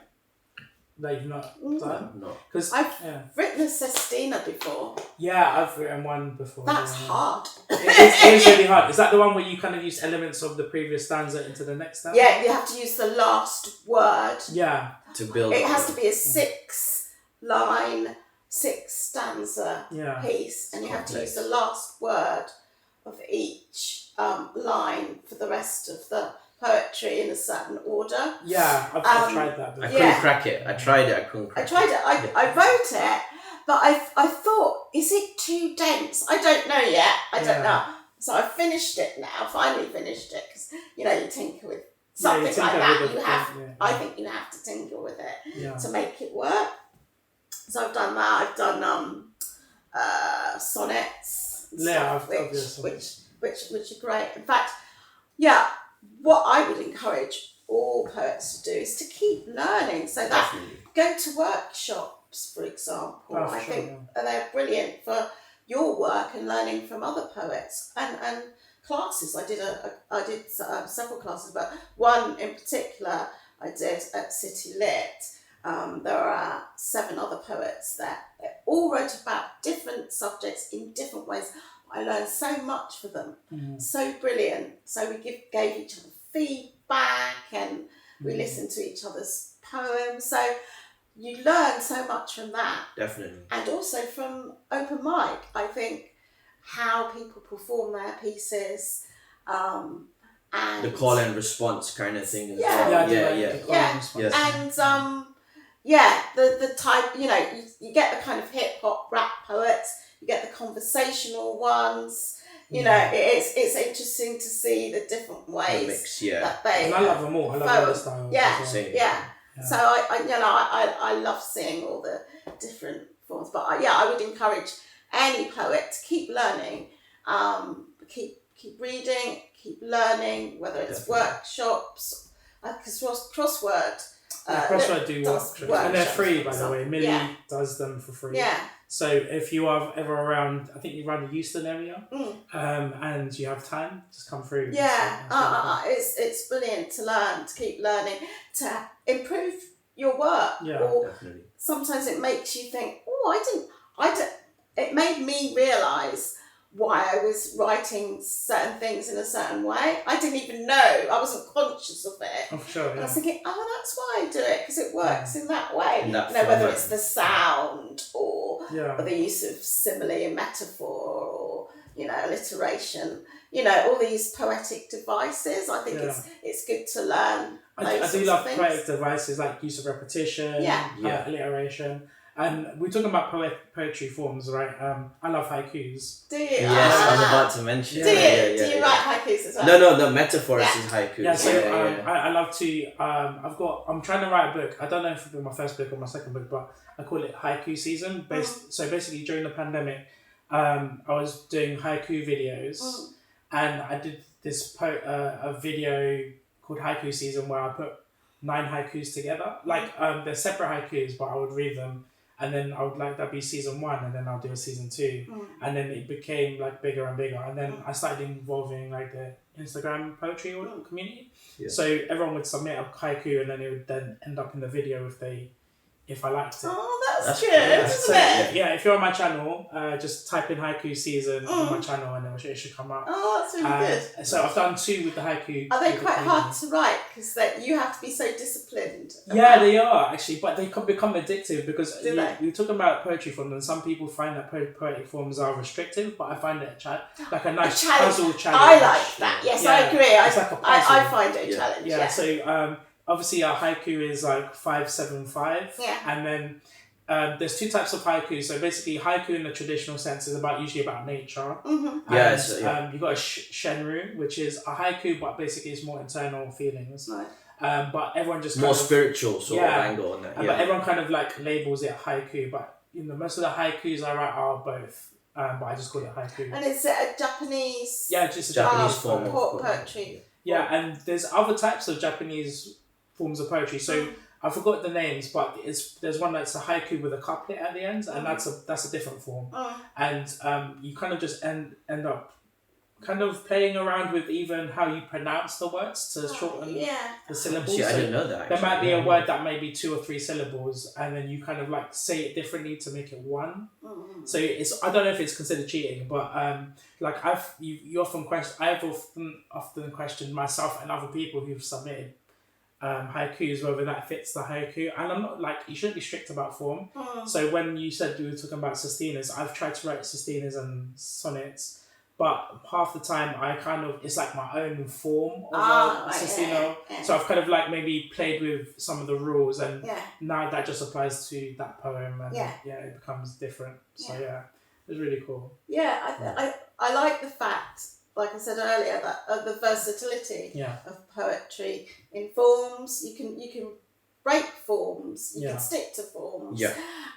that you've not done? No. Because I've written a sestina before. Yeah, I've written one before. That's hard. It is really hard. Is that the one where you kind of use elements of the previous stanza into the next stanza? Yeah, you have to use the last word. Yeah. To build. It has to be a 6-line, 6-stanza piece, and you have to use the last word of each line for the rest of the poetry in a certain order. Yeah, I've tried that before. I couldn't crack it. I tried it. I couldn't crack it. I wrote it, but I thought, is it too dense? I don't know yet. I don't know. So I finished it now, finally finished it, because, you tinker with something like tinker that. with You it, have, yeah. I think you have to tinker with it Yeah. to make it work. So I've done that. I've done sonnets and stuff, which are great. In fact, what I would encourage all poets to do is to keep learning. So that Definitely. go to workshops, for example. I think they're brilliant for your work and learning from other poets, and classes. I did several classes, but one in particular I did at City Lit. There are 7 other poets there. They all wrote about different subjects in different ways. I learned so much from them. So brilliant. So we gave each other feedback, and we listened to each other's poems. So you learn so much from that. Definitely. And also from open mic, I think, how people perform their pieces, and the call and response kind of thing as Yeah. well. The type, you get the kind of hip hop rap poets, you get the conversational ones. It's interesting to see the different ways mix, that they. And I love them all. I love all the styles. Yeah. So I love seeing all the different forms. But I would encourage any poet to keep learning, keep reading, keep learning, whether it's workshops, because crossword. Crossword do workshops, and they're free, by the way. Millie does them for free. Yeah. So if you are ever around, I think you're around the Euston area, and you have time, just come through. Yeah, it's brilliant to learn, to keep learning, to improve your work. Yeah, or definitely. Sometimes it makes you think, it made me realise why I was writing certain things in a certain way. I didn't even know. I wasn't conscious of it. Oh, sure, And I was thinking, that's why I do it, because it works in that way. That whether it's the sound or Yeah. the use of simile and metaphor or, alliteration. All these poetic devices. I think it's good to learn. I do love poetic devices like use of repetition, alliteration. And we're talking about poetry forms, right? I love haikus. Do you? Yes, I was about to mention. Do you? Do you write haikus as well? No, the Metaforecast is haikus. Yeah, so I love to. I'm trying to write a book. I don't know if it'll be my first book or my second book, but I call it Haiku Season. So basically, during the pandemic, I was doing haiku videos, and I did this a video called Haiku Season where I put 9 haikus together. Like they're separate haikus, but I would read them. And then I would that'd be season 1, and then I'll do a season 2, and then it became bigger and bigger, and then I started involving the Instagram poetry community. Yeah. So everyone would submit a haiku, and then it would then end up in the video if I liked it. Oh, that's good, isn't it? Yeah, if you're on my channel, just type in Haiku Season on my channel, and it should come up. Oh, that's really good. So I've done 2 with the haiku. Are they quite hard to write, because you have to be so disciplined? Yeah, they are actually, but they can become addictive, because you're talking about poetry forms, and some people find that poetic forms are restrictive, but I find it like a nice puzzle challenge. I like that. Yes, I agree. It's like a puzzle. I find it a challenge. Yeah. So obviously a haiku is 575, and then there's 2 types of haiku. So basically, haiku in the traditional sense is usually about nature. Mm-hmm. You've got a shenru, which is a haiku, but basically it's more internal feelings. Right. But everyone just more spiritual sort of angle on that. But everyone kind of labels it haiku. But most of the haikus I write are both. But I just call it haiku. And is it a Japanese? Yeah, just a Japanese form of poetry. Yeah, and there's other types of Japanese forms of poetry. So I forgot the names, but there's one that's a haiku with a couplet at the end, and that's a different form. And you kind of just end up kind of playing around with even how you pronounce the words to shorten the syllables. See, I didn't know that. There might be a word that may be 2 or 3 syllables, and then you kind of say it differently to make it one. So I don't know if it's considered cheating, but I've often questioned myself and other people who've submitted haikus, whether that fits the haiku, and I'm not you shouldn't be strict about form. So when you said you were talking about sestinas, I've tried to write sestinas and sonnets, but half the time it's my own form of a sestina. So I've kind of maybe played with some of the rules, and now that just applies to that poem, and it becomes different. So it's really cool. I like the fact like I said earlier, that the versatility Yeah. of poetry in forms. You can break forms. You Yeah. can stick to forms. Yeah.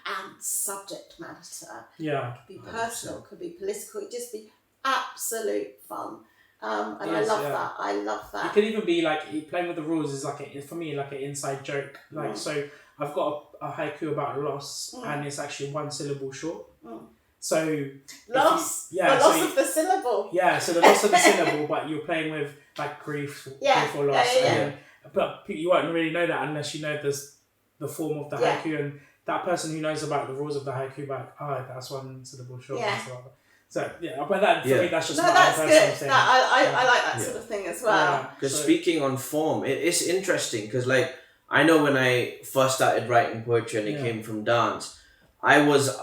And subject matter. Yeah. It could be personal. 100%. It could be political. It just be absolute fun. And I Yes, love yeah. that. I love that. It could even be like playing with the rules is like for me like an inside joke. Like so, I've got a haiku about loss, and it's actually one syllable short. So Loss. the loss of the syllable. Yeah, so the loss of the syllable, but you're playing with like grief or loss. Yeah. But you won't really know that unless you know the form of the haiku, and that person who knows about the rules of the haiku, like, that's one syllable short. Yeah. So but that for me that's just my that's own personal good. thing. I like that sort of thing as well. Because speaking on form, it's interesting because like I know when I first started writing poetry and it came from dance, I was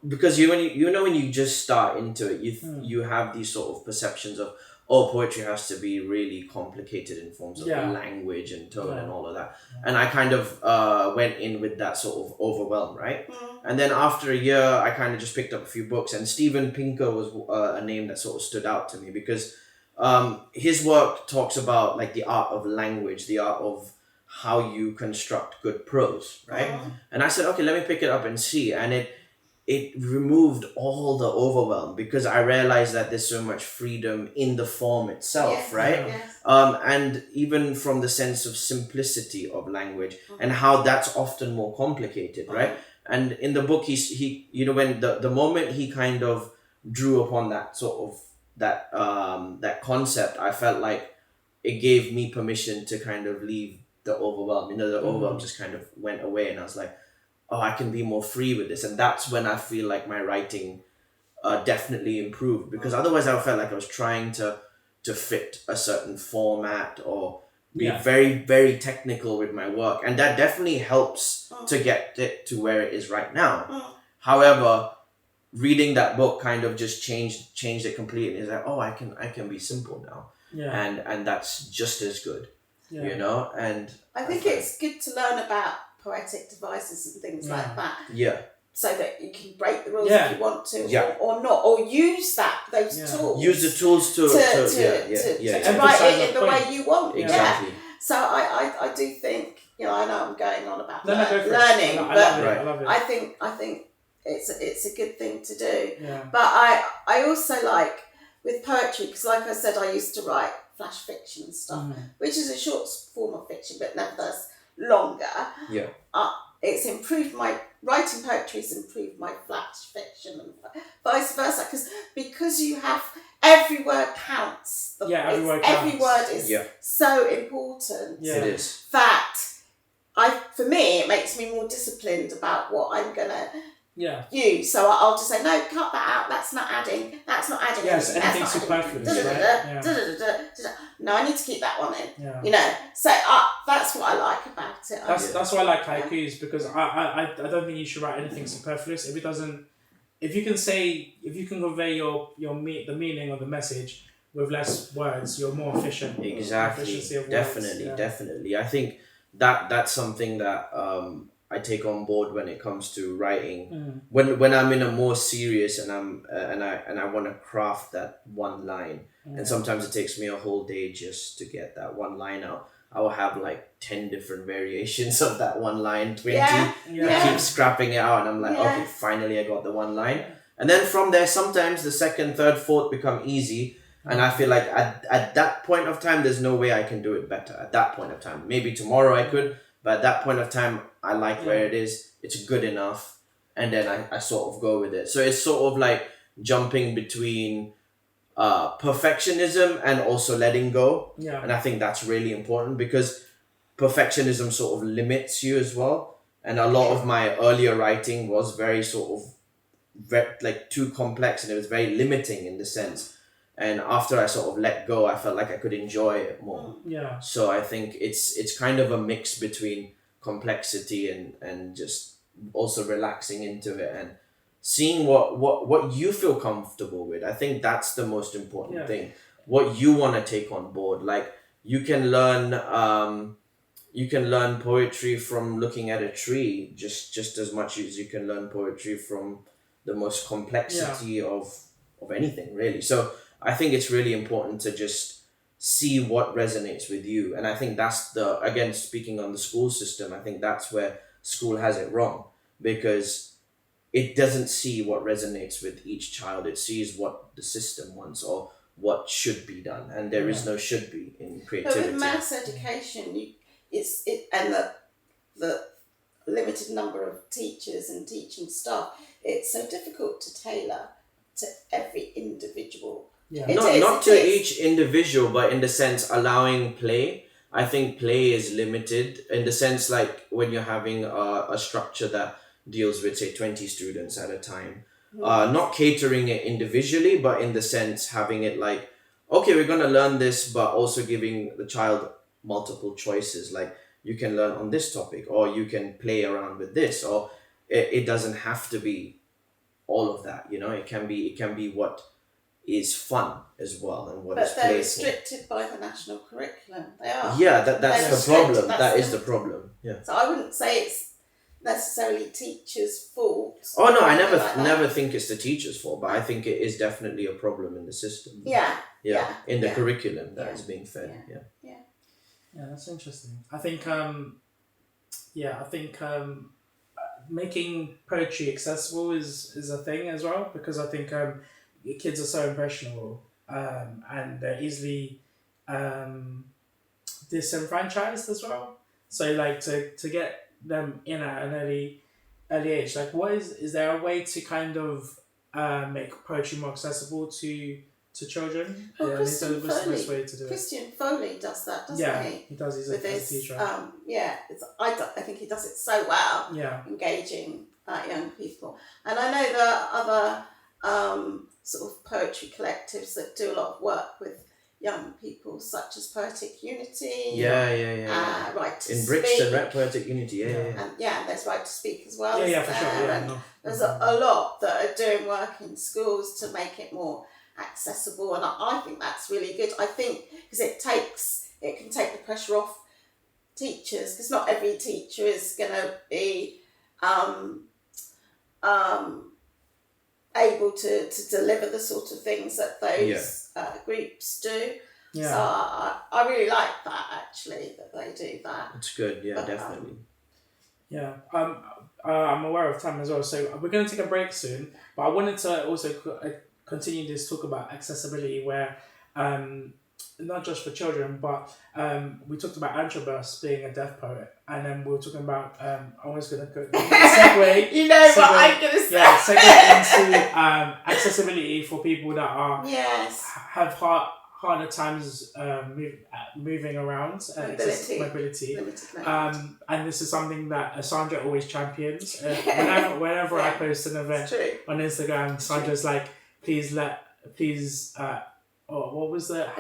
because when you just start into it, you have these sort of perceptions of poetry has to be really complicated in forms of language and tone and all of that, and I kind of went in with that sort of overwhelm, right? And then after a year, I kind of just picked up a few books, and Steven Pinker was a name that sort of stood out to me because his work talks about like the art of language, the art of how you construct good prose, right? And I said, okay, let me pick it up and see. And it removed all the overwhelm because I realized that there's so much freedom in the form itself, right? Yes. And even from the sense of simplicity of language and how that's often more complicated, right? And in the book, he when the moment he kind of drew upon that sort of that concept, I felt like it gave me permission to kind of leave the overwhelm. The overwhelm just kind of went away, and I was like, I can be more free with this. And that's when I feel like my writing definitely improved, because otherwise I felt like I was trying to fit a certain format or be very, very technical with my work. And that definitely helps to get it to where it is right now. However, reading that book kind of just changed it completely. It's like, I can be simple now. And that's just as good. And I think it's good to learn about poetic devices and things like that. So that you can break the rules if you want to, or not, or use those tools. Use the tools to write it in the way you want. Exactly. So I do think, I know I'm going on about learning, but I think it's a good thing to do. But I also like with poetry, because like I said, I used to write flash fiction and stuff, which is a short form of fiction, but nevertheless longer. It's improved my writing poetry's improved my flash fiction and vice versa, because you have every word counts. Every word is so important. It is. That for me, it makes me more disciplined about what I'm gonna use. So I'll just say, no, cut that out. That's not adding. Yes, anything superfluous, right? No, I need to keep that one in. So that's what I like about it. That's why I like haikus, because I don't think you should write anything superfluous if you can convey the meaning or the message with less words, you're more efficient. Exactly. Definitely. I think that's something that I take on board when it comes to writing. When I'm in a more serious and I want to craft that one line, and sometimes it takes me a whole day just to get that one line out. I will have like 10 different variations of that one line, 20. I keep scrapping it out, and I'm like, okay, finally I got the one line. And then from there, sometimes the second, third, fourth become easy. And I feel like at that point of time, there's no way I can do it better at that point of time. Maybe tomorrow I could, but at that point of time, I like where it is. It's good enough. And then I sort of go with it. So it's sort of like jumping between perfectionism and also letting go. And I think that's really important, because perfectionism sort of limits you as well. And a lot of my earlier writing was very sort of too complex, and it was very limiting in the sense. And after I sort of let go, I felt like I could enjoy it more. So I think it's kind of a mix between complexity and just also relaxing into it and seeing what you feel comfortable with. I think that's the most important thing. What you want to take on board. Like you can learn poetry from looking at a tree just as much as you can learn poetry from the most complexity of anything, really. So I think it's really important to just see what resonates with you. And I think that's again, speaking on the school system, I think that's where school has it wrong, because it doesn't see what resonates with each child. It sees what the system wants or what should be done, and there is no should be in creativity. But with maths education, and the limited number of teachers and teaching staff, it's so difficult to tailor to every individual. Yeah. Not to each individual, but in the sense allowing play. I think play is limited in the sense, like when you're having a structure that deals with, say, 20 students at a time. Not catering it individually, but in the sense having it like, okay, we're going to learn this, but also giving the child multiple choices. Like, you can learn on this topic, or you can play around with this, or it doesn't have to be all of that. It can be what is fun as well, and what is But they're playful. restricted by the national curriculum. They are. Yeah, that's the problem. That is the the problem. Yeah. So I wouldn't say it's necessarily teachers' fault. Oh no, I never like that. never think it's the teacher's fault, but I think it is definitely a problem in the system. Yeah. In the yeah. curriculum that is being fed. Yeah, that's interesting. I think making poetry accessible is a thing as well, because I think kids are so impressionable, and they're easily disenfranchised as well. So like to get them in at an early age, like is there a way to kind of make poetry more accessible to children? Well, What's the best way to do it? Christian Foley does that, doesn't he? He does. He's With a his, teacher. I think he does it so well. Yeah. Engaging young people, and I know there are other sort of poetry collectives that do a lot of work with young people, such as Poetic Unity. Yeah. Right to In Speak. Brixton, Poetic Unity. And there's Right to Speak as well. Yeah, for sure. Yeah, And there's a lot that are doing work in schools to make it more accessible, and I think that's really good. I think because it can take the pressure off teachers, because not every teacher is going to be able to deliver the sort of things that those groups do. Yeah. So I really like that, actually, that they do that. It's good. Yeah, definitely. Yeah. I'm aware of time as well, so we're going to take a break soon. But I wanted to also continue this talk about accessibility, where not just for children, but we talked about Antrobus being a deaf poet, and then we were talking about I was going to segue. You know what I'm going to say. Yeah, segue into accessibility for people that are have harder times moving around. Mobility. And this is something that Sandra always champions. Whenever I post an event on Instagram, Sandra's like, how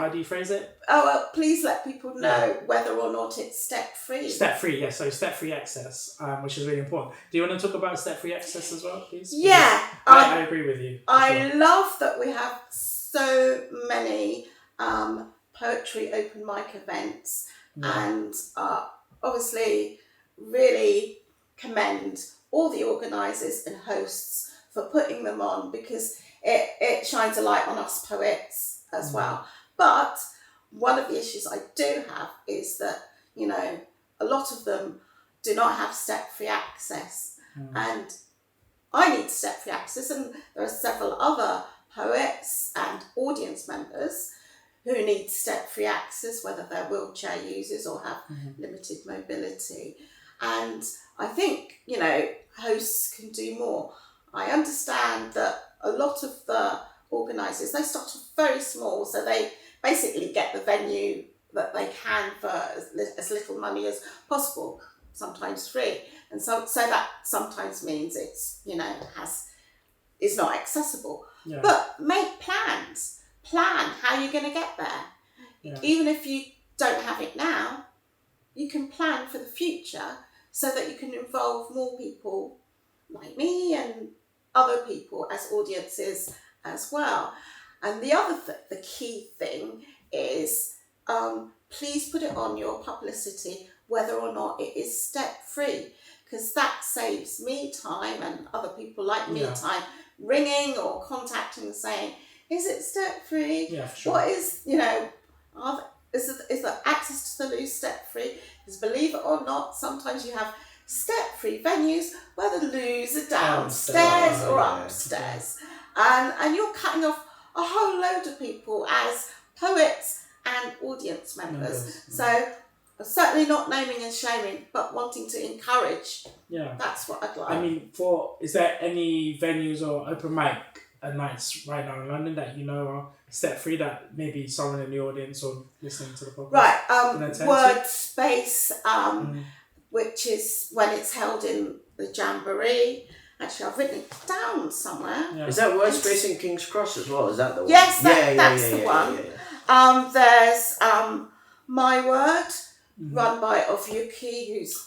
do you phrase it? Oh, well, please let people know whether or not it's step-free. Step-free, yeah. So step-free access, which is really important. Do you want to talk about step-free access as well, please? Yeah. I agree with you. I love that we have so many poetry open mic events, and obviously really commend all the organisers and hosts for putting them on, because it shines a light on us poets as well. But one of the issues I do have is that, a lot of them do not have step-free access. And I need step-free access, and there are several other poets and audience members who need step-free access, whether they're wheelchair users or have limited mobility. And I think, hosts can do more. I understand that a lot of the organisers, they start off very small, so they basically get the venue that they can for as little money as possible, sometimes free. And so that sometimes means it's, is not accessible. Yeah. But make plans. Plan how you're going to get there. Yeah. Even if you don't have it now, you can plan for the future so that you can involve more people like me and other people as audiences as well. And the other the key thing is please put it on your publicity whether or not it is step-free, because that saves me time and other people like me time ringing or contacting and saying, Is it step free? Yeah, for sure. What is, is there access to the loo step free? Because believe it or not, sometimes you have step free venues where the loos are downstairs or upstairs. And you're cutting off a whole load of people as poets and audience members. So certainly not naming and shaming, but wanting to encourage. Yeah. That's what I'd like. I mean, is there any venues or open mic nights right now in London that you know are step free that maybe someone in the audience or listening to the podcast? Right. Word Space, which is when it's held in the Jamboree. Actually, I've written it down somewhere. Yeah. Is that Word Space in King's Cross as well? Is that the one? Yes, that's the one. Yeah. There's My Word, run by Ofyuki, who's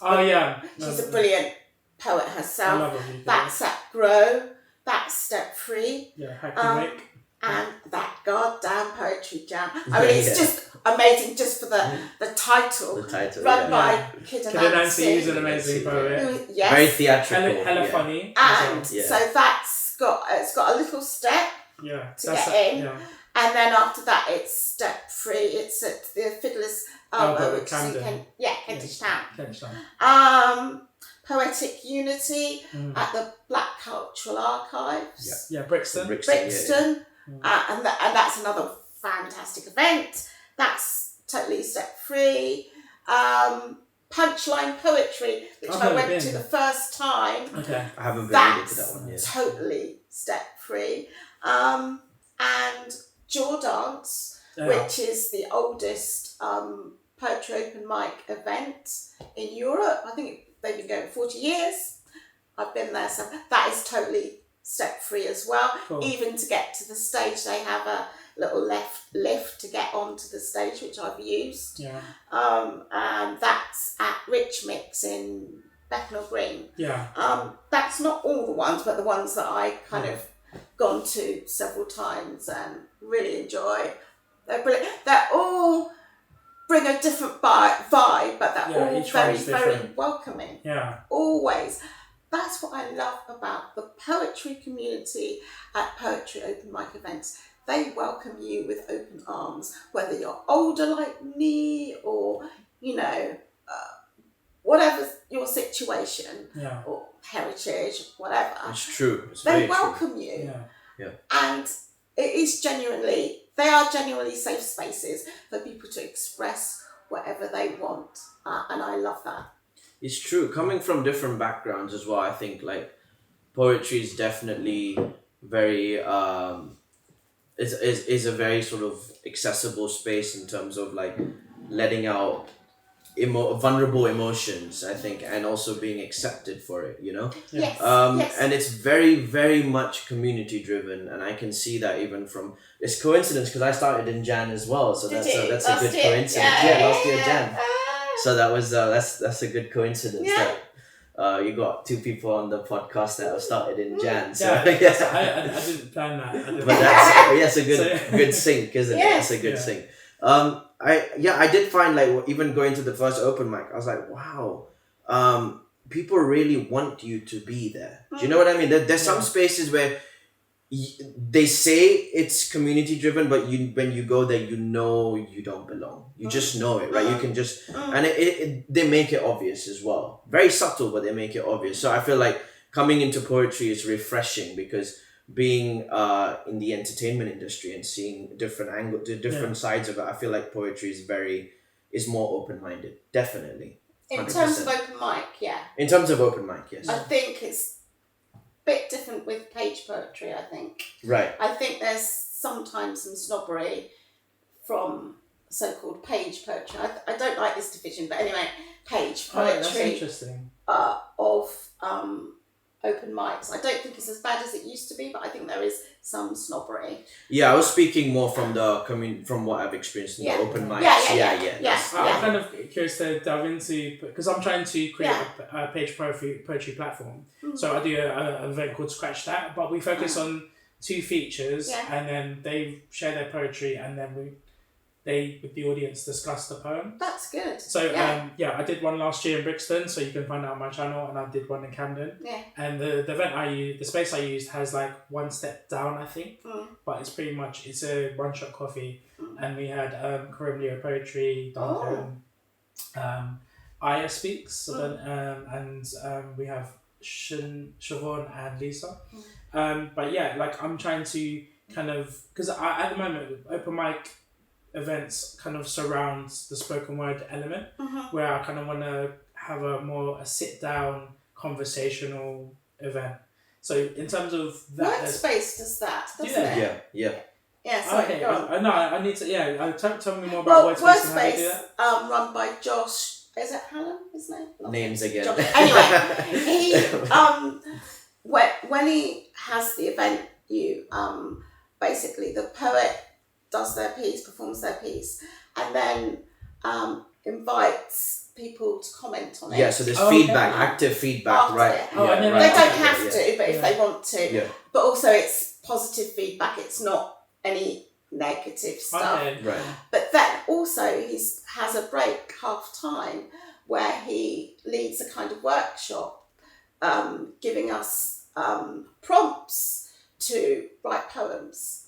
she's a brilliant poet herself. I love Ofyuki. That's at Grow. That's step free. Yeah, Hackney Wick. And that goddamn poetry jam. I mean, it's just amazing just for the title. The title, run by Kid Nancy, who's an amazing poet. Yes. Very theatrical. Hella funny. And so it's got a little step to get in. Yeah. And then after that, it's step free. It's at the Fiddler's Elbow, which is in Kentish Town. Poetic Unity at the Black Cultural Archives. Yeah, Brixton. Brixton. And that's another fantastic event. That's totally step free. Punchline Poetry, which I went to the first time. Okay. I haven't been to that one yet. Totally step free. And Jaw Dance, which is the oldest poetry open mic event in Europe. I think they've been going 40 years. I've been there, so that is totally step free as well. Cool. Even to get to the stage, they have a little lift to get onto the stage, which I've used. Yeah. And that's at Rich Mix in Bethnal Green. Yeah. That's not all the ones, but the ones that I kind of gone to several times and really enjoy. They're brilliant. They're all bring a different vibe, but they're all very, very welcoming. Yeah. Always. That's what I love about the poetry community at poetry open mic events. They welcome you with open arms, whether you're older like me or, whatever your situation or heritage, whatever. It's true. They welcome you. Yeah. And they are genuinely safe spaces for people to express whatever they want. And I love that. It's true. Coming from different backgrounds as well, I think poetry is definitely very is a very sort of accessible space in terms of letting out vulnerable emotions, I think, and also being accepted for it, Yes. And it's very, very much community driven, and I can see that even from it's coincidence because I started in Jan as well, so that's a good coincidence. Last year Jan. So that was that's a good coincidence that you got two people on the podcast that have started in Jan. So I didn't plan that. But that's a good sync, isn't it? That's a good sync. I did find even going to the first open mic, I was like, wow, people really want you to be there. Do you know what I mean? There's some spaces where they say it's community driven, but when you go there, you don't belong. You just know it, right? You can just and they make it obvious as well. Very subtle, but they make it obvious. So I feel like coming into poetry is refreshing because being in the entertainment industry and seeing different sides of it, I feel like poetry is more open-minded, definitely. 100%. In terms of open mic, In terms of open mic, yes. I think it's a bit different with page poetry, I think. Right. I think there's sometimes some snobbery from so-called page poetry. I don't like this division, but anyway, page poetry. That's interesting. Of open mics. I don't think it's as bad as it used to be, but I think there is some snobbery. Yeah, I was speaking more from what I've experienced in the open mics. I'm kind of curious to delve into because I'm trying to create a page poetry platform. Mm-hmm. So I do an event called Scratch That, but we focus on two features, and then they share their poetry, and then they with the audience discuss the poem. That's good. So I did one last year in Brixton, so you can find it on my channel, and I did one in Camden. Yeah. And the event the space I used has like one step down, I think, but it's pretty much it's a one-shot coffee, and we had Karim Leo Poetry, Duncan, Aya speaks, and we have Siobhan and Lisa. But yeah, like I'm trying to kind of because at the moment open mic events kind of surrounds the spoken word element, where I kind of want to have a sit down conversational event. So in terms of that, Workspace does that, doesn't it? Yeah. Yeah, sorry, go on. I need to, tell me more about Workspace and how they do that. Run by Josh, is it Howell, his name? Names again. Josh. Anyway, he, when he has the event, basically the poet does their piece, performs their piece, and then invites people to comment on it. Yeah, so there's feedback, active feedback, after right? it. Yeah, right. They don't have to, but if they want to. Yeah. But also it's positive feedback, it's not any negative stuff. Okay. Right. But then also he has a break half time where he leads a kind of workshop, giving us prompts to write poems.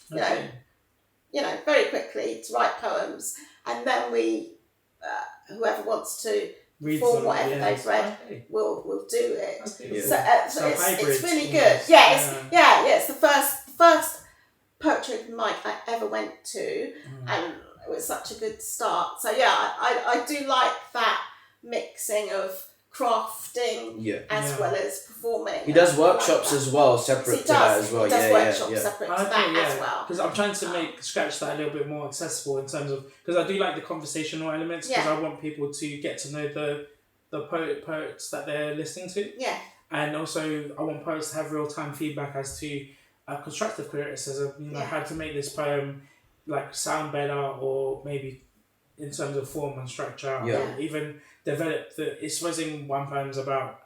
You know, very quickly to write poems, and then we, whoever wants to perform whatever they've read, will do it. Okay. So, it's really good. almost. It's the first poetry open mic I ever went to, and it was such a good start. So I do like that mixing of crafting as well as performing. He does workshops as well, separate to that as well. He does workshops separate to that as well. Because I'm trying to scratch that a little bit more accessible in terms of, because I do like the conversational elements, because I want people to get to know the poets that they're listening to. Yeah. And also I want poets to have real-time feedback as to constructive criticism, how to make this poem like sound better, or maybe in terms of form and structure, or even develop it's supposing one poem's about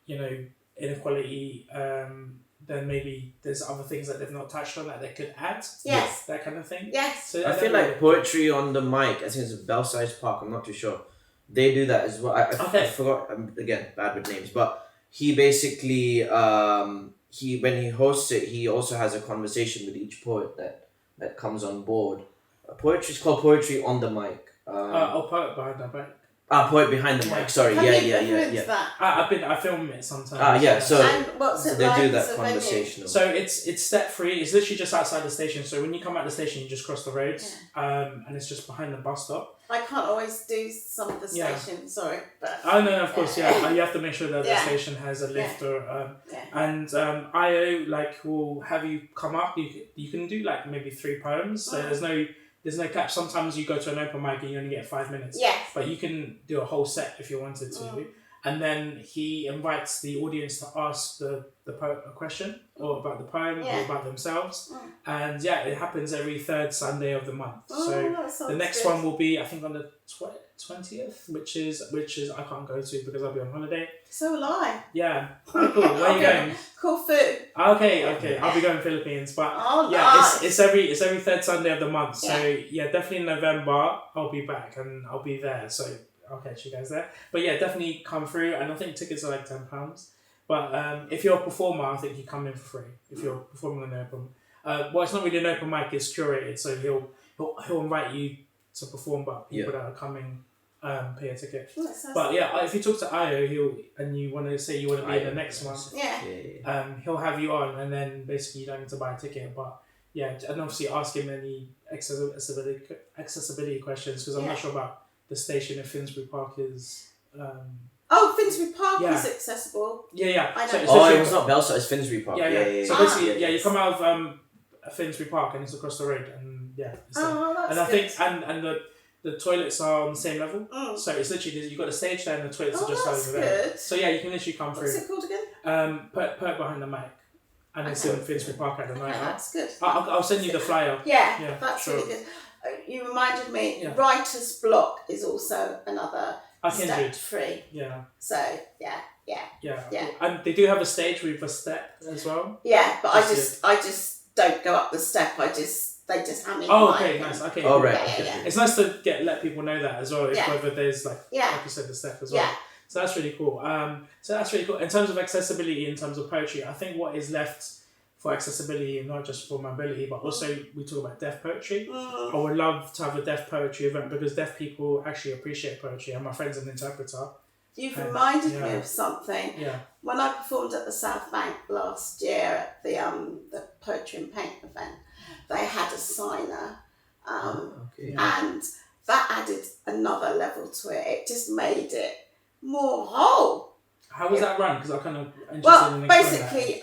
inequality, then maybe there's other things that they've not touched on that they could add. Yes. That kind of thing. Yes. So I feel like Poetry on the Mic, I think it's Belsize Park, I'm not too sure. They do that as well. I forgot, again, bad with names, but he basically, when he hosts it, he also has a conversation with each poet that comes on board. Poetry is called Poetry on the Mic. Poet Behind the Mic. Poet Behind the Mic, sorry. Have you been Yeah. to that? I film it sometimes. And what's it they like do as that a conversational. So it's step free. It's literally just outside the station. So when you come out the station, you just cross the roads, and it's just behind the bus stop. I can't always do some of the stations, sorry, but Oh no, of course, you have to make sure that the station has a lift and IO will have you come up. You can do like maybe 3 poems. So there's no cap. Sometimes you go to an open mic and you only get 5 minutes. Yes. But you can do a whole set if you wanted to. And then he invites the audience to ask the poet a question, or about the poem, or about themselves. And it happens every 3rd Sunday of the month. So the next one will be, I think, on the 20th, which is I can't go to because I'll be on holiday. So will I. Yeah. Oh, cool. Where are you going? Corfu. Okay. I'll be going Philippines, but nice. it's every 3rd Sunday of the month. So definitely in November I'll be back and I'll be there. So I'll catch you guys there. But definitely come through, and I think tickets are like £10. But if you're a performer, I think you come in for free if you're performing on an open. Well, it's not really an open mic; it's curated. So he'll invite you to perform, but people that are coming pay a ticket. But if you talk to Io, and you want to say you want to be in the next one, he'll have you on, and then basically you don't need to buy a ticket. But and obviously ask him any accessibility questions, because I'm not sure about the station if Finsbury Park is. Finsbury Park is accessible. I know. So it was not Belsize, it's Finsbury Park. So basically, you come out of Finsbury Park and it's across the road, and that's and I good. think and the toilets are on the same level. So it's literally you've got the stage there and the toilets are just over there. Good. So you can literally come through. What's it called again? Poet Behind the Mic, and it's in Finsbury Park at the night. That's good. I'll send you the flyer. That's really good. You reminded me. Writer's Block is also another step free. So and they do have a stage with a step as well. But I just don't go up the step. They just hand me Oh, the okay, mic nice. and- Okay. Oh, cool. right. Yeah, Okay. yeah. It's nice to let people know that as well. If Yeah. whether there's like Yeah. you said, the stuff as well. Yeah. So that's really cool. So that's really cool. In terms of accessibility, in terms of poetry, I think what is left for accessibility, not just for mobility, but also we talk about deaf poetry. I would love to have a deaf poetry event because deaf people actually appreciate poetry, and my friend's an interpreter. You've reminded me Yeah. of something. Yeah. When I performed at the South Bank last year at the Poetry and Paint event, they had a signer, Okay. and that added another level to it. It just made it more whole. How was that run? Because I kind of interested Well, in basically,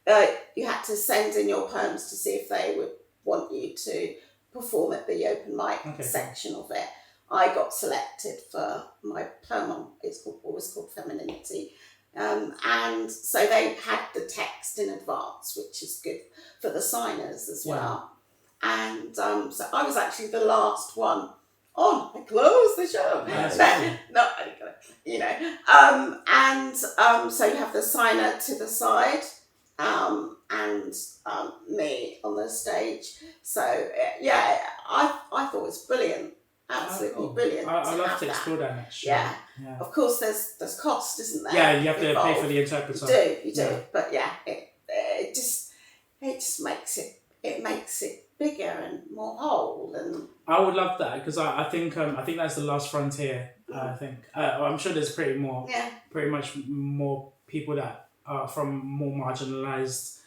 that. you had to send in your poems to see if they would want you to perform at the open mic section of it. I got selected for my poem. It's called Femininity. And so they had the text in advance, which is good for the signers as well. And so I was actually the last one on. I closed the show. Nice. No, you know. So you have the signer to the side, and me on the stage. So yeah, I thought it was brilliant. Absolutely brilliant. I love have to that. explore that next year. Yeah. Of course, there's cost, isn't there? Yeah, you have to involved. pay for the interpreter. You do. Yeah. But yeah, it just makes it bigger and more whole. And I would love that because I think that's the last frontier. I think I'm sure there's pretty much more people that are from more marginalized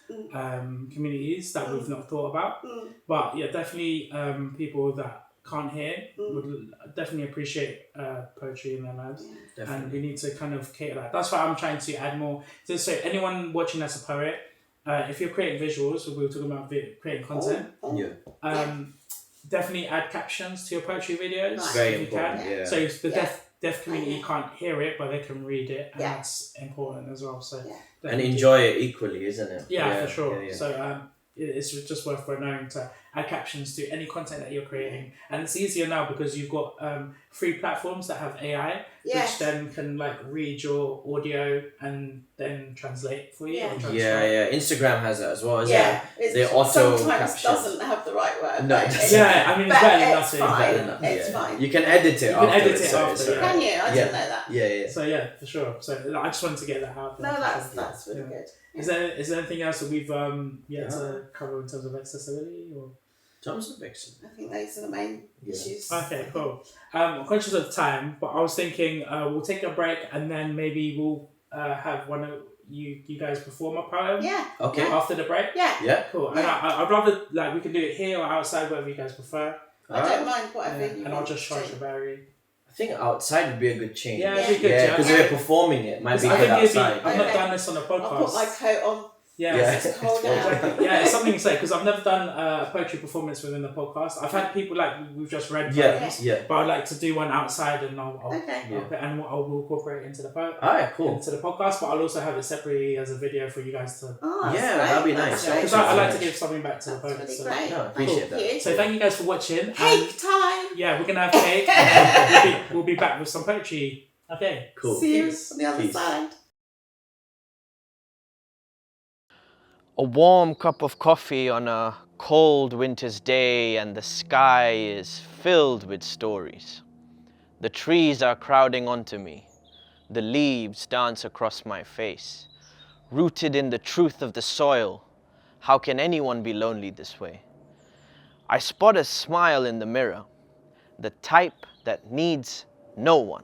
communities that we've not thought about. But yeah, definitely people that can't hear would definitely appreciate poetry in their lives, and we need to kind of cater that. That's why I'm trying to add more. So anyone watching that's a poet, if you're creating visuals, we were talking about creating content. Definitely add captions to your poetry videos. Nice. Very if you important. can. Yeah. So if the deaf community can't hear it, but they can read it, and that's important as well. So And enjoy it equally, isn't it? yeah, for sure. Yeah. So it's just worth knowing to add captions to any content that you're creating, and it's easier now because you've got free platforms that have AI, which then can like read your audio and then translate for you. or transcribe. Yeah. Instagram has that as well, isn't it? They auto sometimes captions. doesn't have the right word. No, it but doesn't. Yeah, I mean it's better than it's nothing. fine. It's fine. You can edit it. You can edit afterwards, it so after, it's yeah. alright. Can you? I didn't know that. Yeah. So yeah, for sure. So I just wanted to get that out there. No, for sure. that's really good. Is there anything else that we've yet to cover in terms of accessibility or? Terms of excellent. I think those are the main issues. Okay, cool. I'm conscious of time, but I was thinking we'll take a break and then maybe we'll have one of you guys perform a poem. Yeah. Okay. After the break. Yeah. Yeah. Cool. And I'd rather like we can do it here or outside, whatever you guys prefer. I don't mind whatever you And want I'll just charge to. the Barry. I think outside would be a good change. Yeah, it'd be good. Yeah, because Yeah. we're performing it. Might be I good think it'd be. outside. I've not Okay. done this on a podcast. I'll put my coat on. Yeah. It's cold out. Exactly. Yeah, it's something to say because I've never done a poetry performance within the podcast. I've had people like we've just read poems, Yeah. but I'd like to do one outside and I'll Okay. I'll incorporate it into the Alright, cool. into the podcast, but I'll also have it separately as a video for you guys to. Oh, that's Yeah, great. that'd be That's nice. Yeah, great. because I like to give something back to the That's poets. really So. great. No, I appreciate Thank you. So thank you guys for watching. and Cake time. yeah, we're gonna have cake. And we'll be back with some poetry. Okay. Cool. See you Peace. on the other Peace. side. A warm cup of coffee on a cold winter's day, and the sky is filled with stories. The trees are crowding onto me. The leaves dance across my face. Rooted in the truth of the soil, how can anyone be lonely this way? I spot a smile in the mirror, the type that needs no one.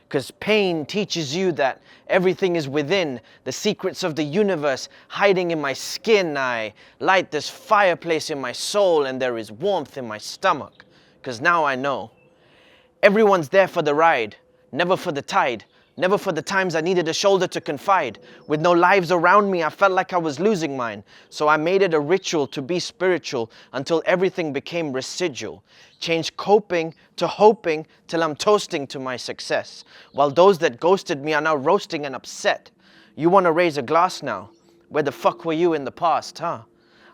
Because pain teaches you that everything is within, the secrets of the universe hiding in my skin. I light this fireplace in my soul and there is warmth in my stomach. Because now I know. Everyone's there for the ride, never for the tide, never for the times I needed a shoulder to confide. With no lives around me, I felt like I was losing mine. So I made it a ritual to be spiritual until everything became residual. Changed coping to hoping till I'm toasting to my success. While those that ghosted me are now roasting and upset. You want to raise a glass now? Where the fuck were you in the past, huh?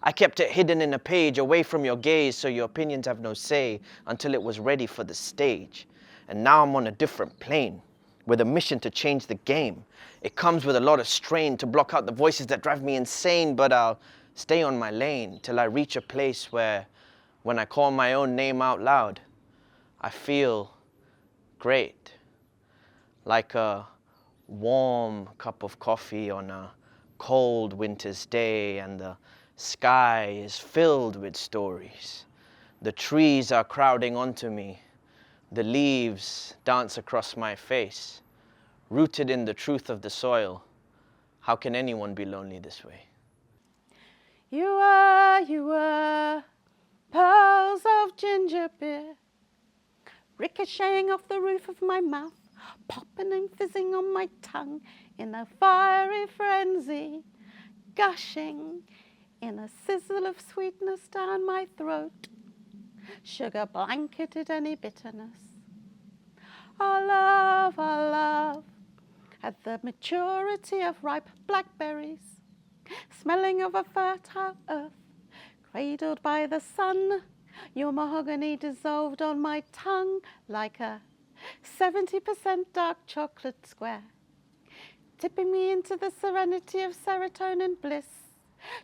I kept it hidden in a page away from your gaze so your opinions have no say until it was ready for the stage. And now I'm on a different plane with a mission to change the game. It comes with a lot of strain to block out the voices that drive me insane, but I'll stay on my lane till I reach a place where, when I call my own name out loud, I feel great, like a warm cup of coffee on a cold winter's day, and the sky is filled with stories. The trees are crowding onto me. The leaves dance across my face. Rooted in the truth of the soil, how can anyone be lonely this way? You were pearls of ginger beer, ricocheting off the roof of my mouth, popping and fizzing on my tongue in a fiery frenzy, gushing in a sizzle of sweetness down my throat. Sugar blanketed any bitterness. Our love, at the maturity of ripe blackberries, smelling of a fertile earth, cradled by the sun, your mahogany dissolved on my tongue like a 70% dark chocolate square, tipping me into the serenity of serotonin bliss,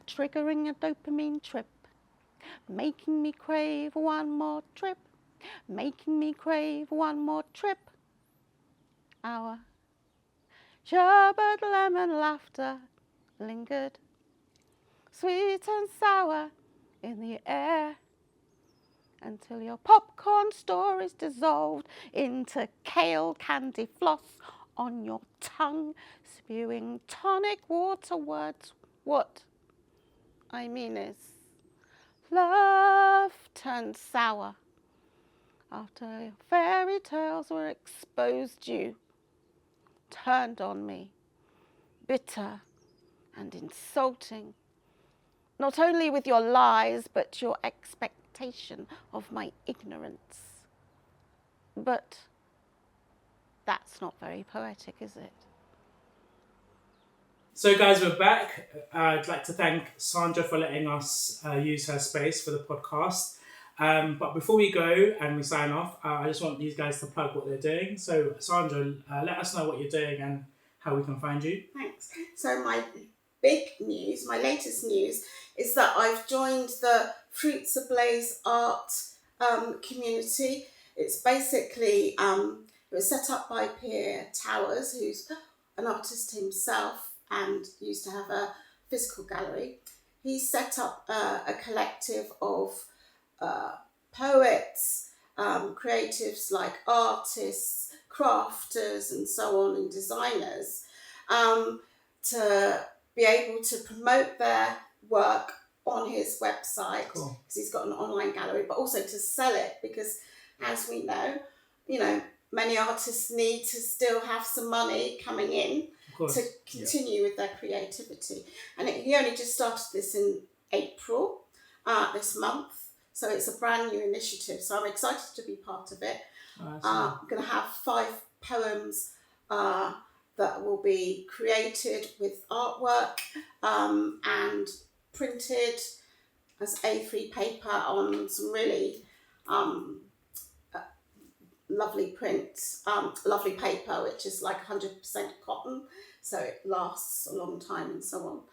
triggering a dopamine trip, making me crave one more trip, making me crave one more trip. Our sherbet lemon laughter lingered, sweet and sour in the air, until your popcorn stories dissolved into kale candy floss on your tongue, spewing tonic water words. What I mean is, love turned sour after your fairy tales were exposed. You turned on me, bitter and insulting, not only with your lies, but your expectation of my ignorance. But that's not very poetic, is it? So guys, we're back. I'd like to thank Sandra for letting us use her space for the podcast. But before we go and we sign off, I just want these guys to plug what they're doing. So Sandra, let us know what you're doing and how we can find you. Thanks. So my big news, my latest news, is that I've joined the Fruits Ablaze art community. It's basically, it was set up by Pierre Towers, who's an artist himself and used to have a physical gallery. He set up a collective of poets, creatives like artists, crafters and so on, and designers, to be able to promote their work on his website, because he's got an online gallery, but also to sell it, because as we know, many artists need to still have some money coming in to continue with their creativity. And he only just started this in April, this month. So it's a brand new initiative. So I'm excited to be part of it. I'm going to have 5 poems that will be created with artwork and printed as A3 paper on some really lovely prints, lovely paper, which is like 100% cotton, so it lasts a long time and so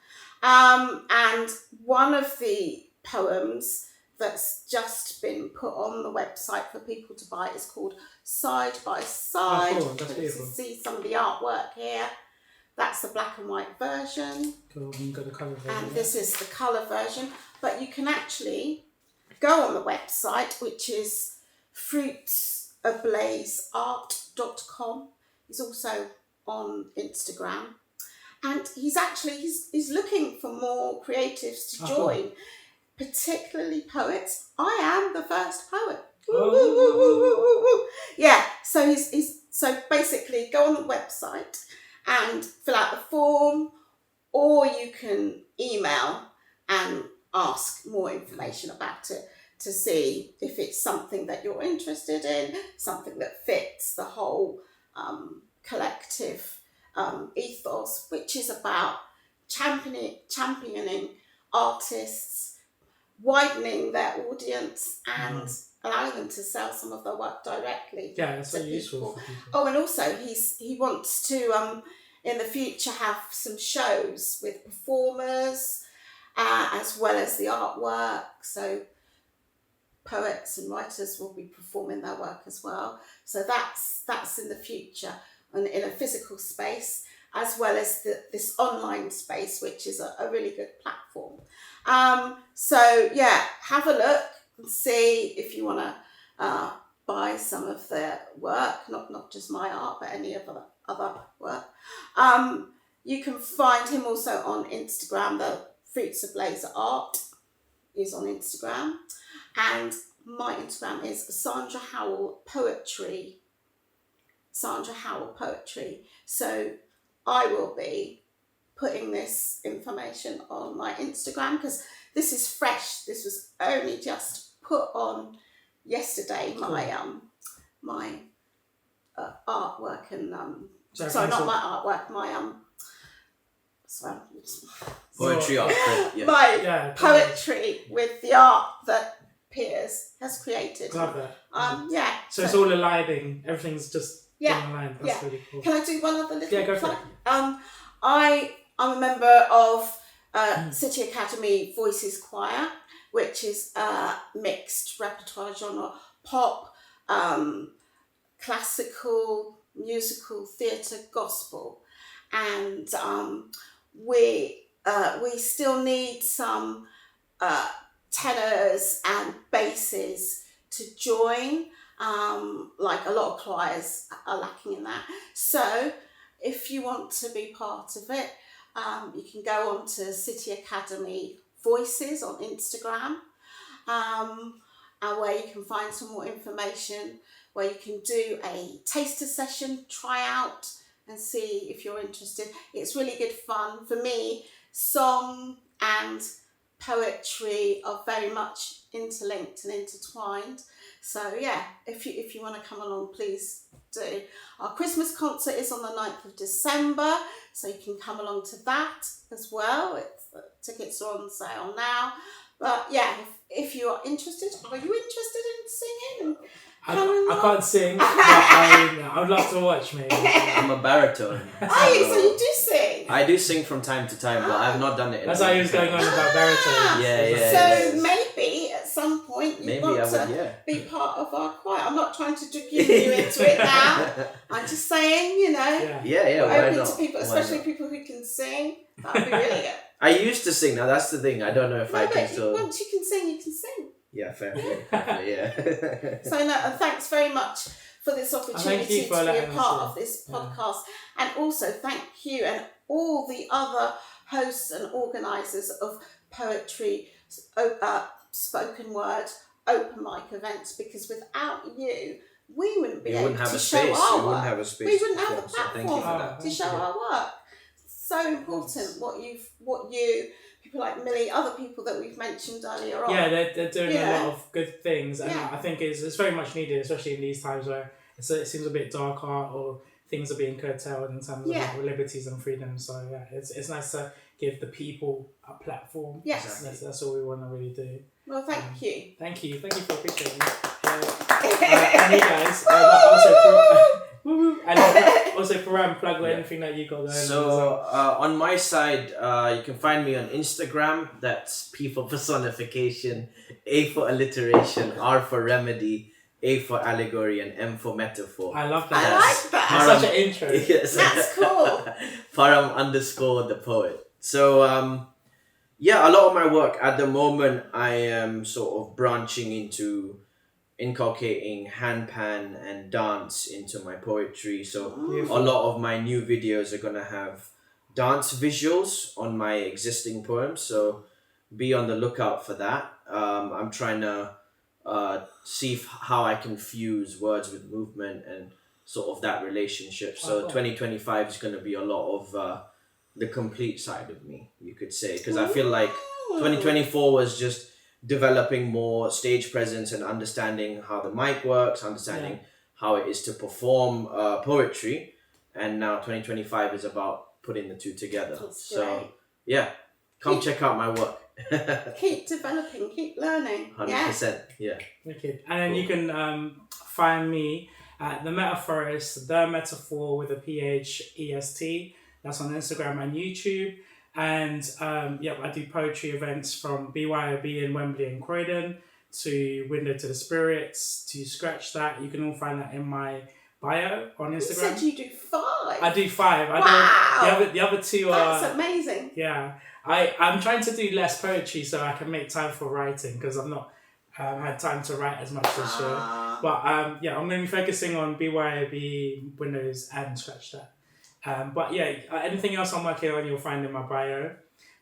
on. And one of the poems that's just been put on the website for people to buy is called Side by Side. Oh, cool. That's beautiful. You can see some of the artwork here. That's the black and white version. Cool. We've got the colour version. And this is the colour version. But you can actually go on the website, which is fruitsablazeart.com. He's also on Instagram. And he's looking for more creatives to join. Cool. Particularly poets. I am the first poet. Oh. Yeah, so so basically go on the website and fill out the form, or you can email and ask more information about it to see if it's something that you're interested in, something that fits the whole collective ethos, which is about championing artists, widening their audience and allowing them to sell some of their work directly. Yeah, that's so useful for people. Oh, and also he wants to in the future have some shows with performers as well as the artwork. So poets and writers will be performing their work as well. So that's in the future and in a physical space, as well as this online space, which is a really good platform. So yeah, have a look and see if you want to buy some of their work, not just my art, but any of other work. You can find him also on Instagram. The Fruits of Laser Art is on Instagram. And my Instagram is Sandra Howell Poetry. Sandra Howell Poetry. So I will be putting this information on my Instagram because this is fresh. This was only just put on yesterday. Cool. My artwork and sorry, not my artwork. My poetry art. Yeah. My poetry with the art that Piers has created. Love that. Yeah. So it's all aligning. Everything's just aligned. That's really cool. Can I do one other little go for it. I'm a member of City Academy Voices Choir, which is a mixed repertoire genre, pop, classical, musical, theatre, gospel, and we still need some tenors and basses to join. Like a lot of choirs are lacking in that. So if you want to be part of it, you can go on to City Academy Voices on Instagram, and where you can find some more information, where you can do a taster session, try out and see if you're interested. It's really good fun. For me, song and poetry are very much interlinked and intertwined. So yeah, if you want to come along, please do. Our Christmas concert is on the 9th of December, so you can come along to that as well. Tickets are on sale now. But yeah, if you are interested, are you interested in singing? I can't sing, but I would love to watch, maybe. I'm a baritone. Are you? So you do sing? I do sing from time to time, but I've not done it in That's why he was going on about baritone. So maybe at some point you want to be part of our choir. I'm not trying to give you into it now. I'm just saying, why open not? to people, especially people who can sing. That would be really good. I used to sing. Now that's the thing. I don't know if I can still. Once you can sing, you can sing. Yeah, fair play. Yeah. So and thanks very much for this opportunity to be a part of this podcast, and also thank you and all the other hosts and organisers of poetry, spoken word, open mic events, because without you, we wouldn't be able to show our work. We wouldn't have a space. We wouldn't have the platform to show our work. So important what you people like Millie, other people that we've mentioned earlier on. Yeah, they're doing a lot of good things, and I think it's very much needed, especially in these times where it seems a bit darker or things are being curtailed in terms of liberties and freedom. So yeah, it's nice to give the people a platform. Yes, that's all we want to really do. Well, thank you. Thank you for appreciating it. And you guys, also Param, plug anything that you got going on. So on my side, you can find me on Instagram. That's P for personification, A for alliteration, R for remedy, A for allegory, and M for metaphor. I love that. I like that. Param, such an intro. Yes. That's cool. Param _ the poet. So a lot of my work at the moment, I am sort of branching into inculcating handpan and dance into my poetry. So a lot of my new videos are gonna have dance visuals on my existing poems. So be on the lookout for that. I'm trying to see how I can fuse words with movement and sort of that relationship. So 2025 is gonna be a lot of the complete side of me, you could say, because I feel like 2024 was just developing more stage presence and understanding how the mic works, understanding how it is to perform poetry, and now 2025 is about putting the two together. So come check out my work. Keep developing, keep learning. 100%. Okay. And then you can find me at the Metaforest, the Metaphor with a PHEST. That's on Instagram and YouTube. And I do poetry events from BYOB in Wembley and Croydon to Window to the Spirits to Scratch That. You can all find that in my bio on Instagram. You said you do 5. I do 5. Wow. The other 2 are... That's amazing. Yeah. I'm trying to do less poetry so I can make time for writing because I've not had time to write as much this year. But I'm going to be focusing on BYOB, Windows and Scratch That. Anything else I'm working on, you'll find in my bio.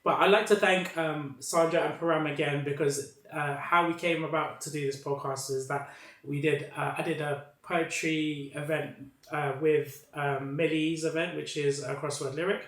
But I'd like to thank Sandra and Param again because how we came about to do this podcast is that I did a poetry event with Millie's event, which is a crossword lyric,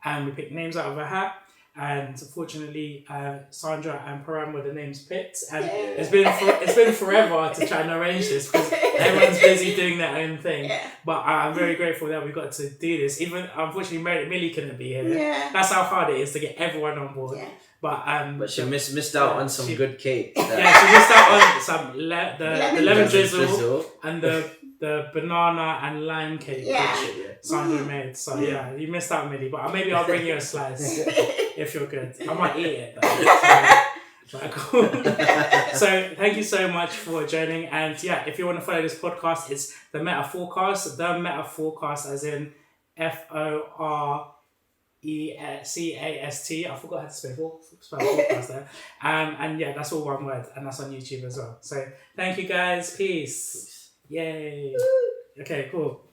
and we picked names out of a hat. And fortunately, Sandra and Param were the names picked, and it's been forever to try and arrange this because everyone's busy doing their own thing. Yeah. But I'm very grateful that we got to do this. Even unfortunately, Millie couldn't be here. Yeah. That's how hard it is to get everyone on board. Yeah. But she missed out on some good cake. She missed out on some the lemon drizzle and the banana and lime cake which Sandra made. So you missed out, Millie. But maybe I'll bring you a slice if you're good. I might eat it though. Cool. So thank you so much for joining. And if you want to follow this podcast, it's the Metaforecast. The Metaforecast as in FORECAST. I forgot how to spell forecast there. And that's all one word, and that's on YouTube as well. So thank you guys. Peace. Yay. Okay, cool.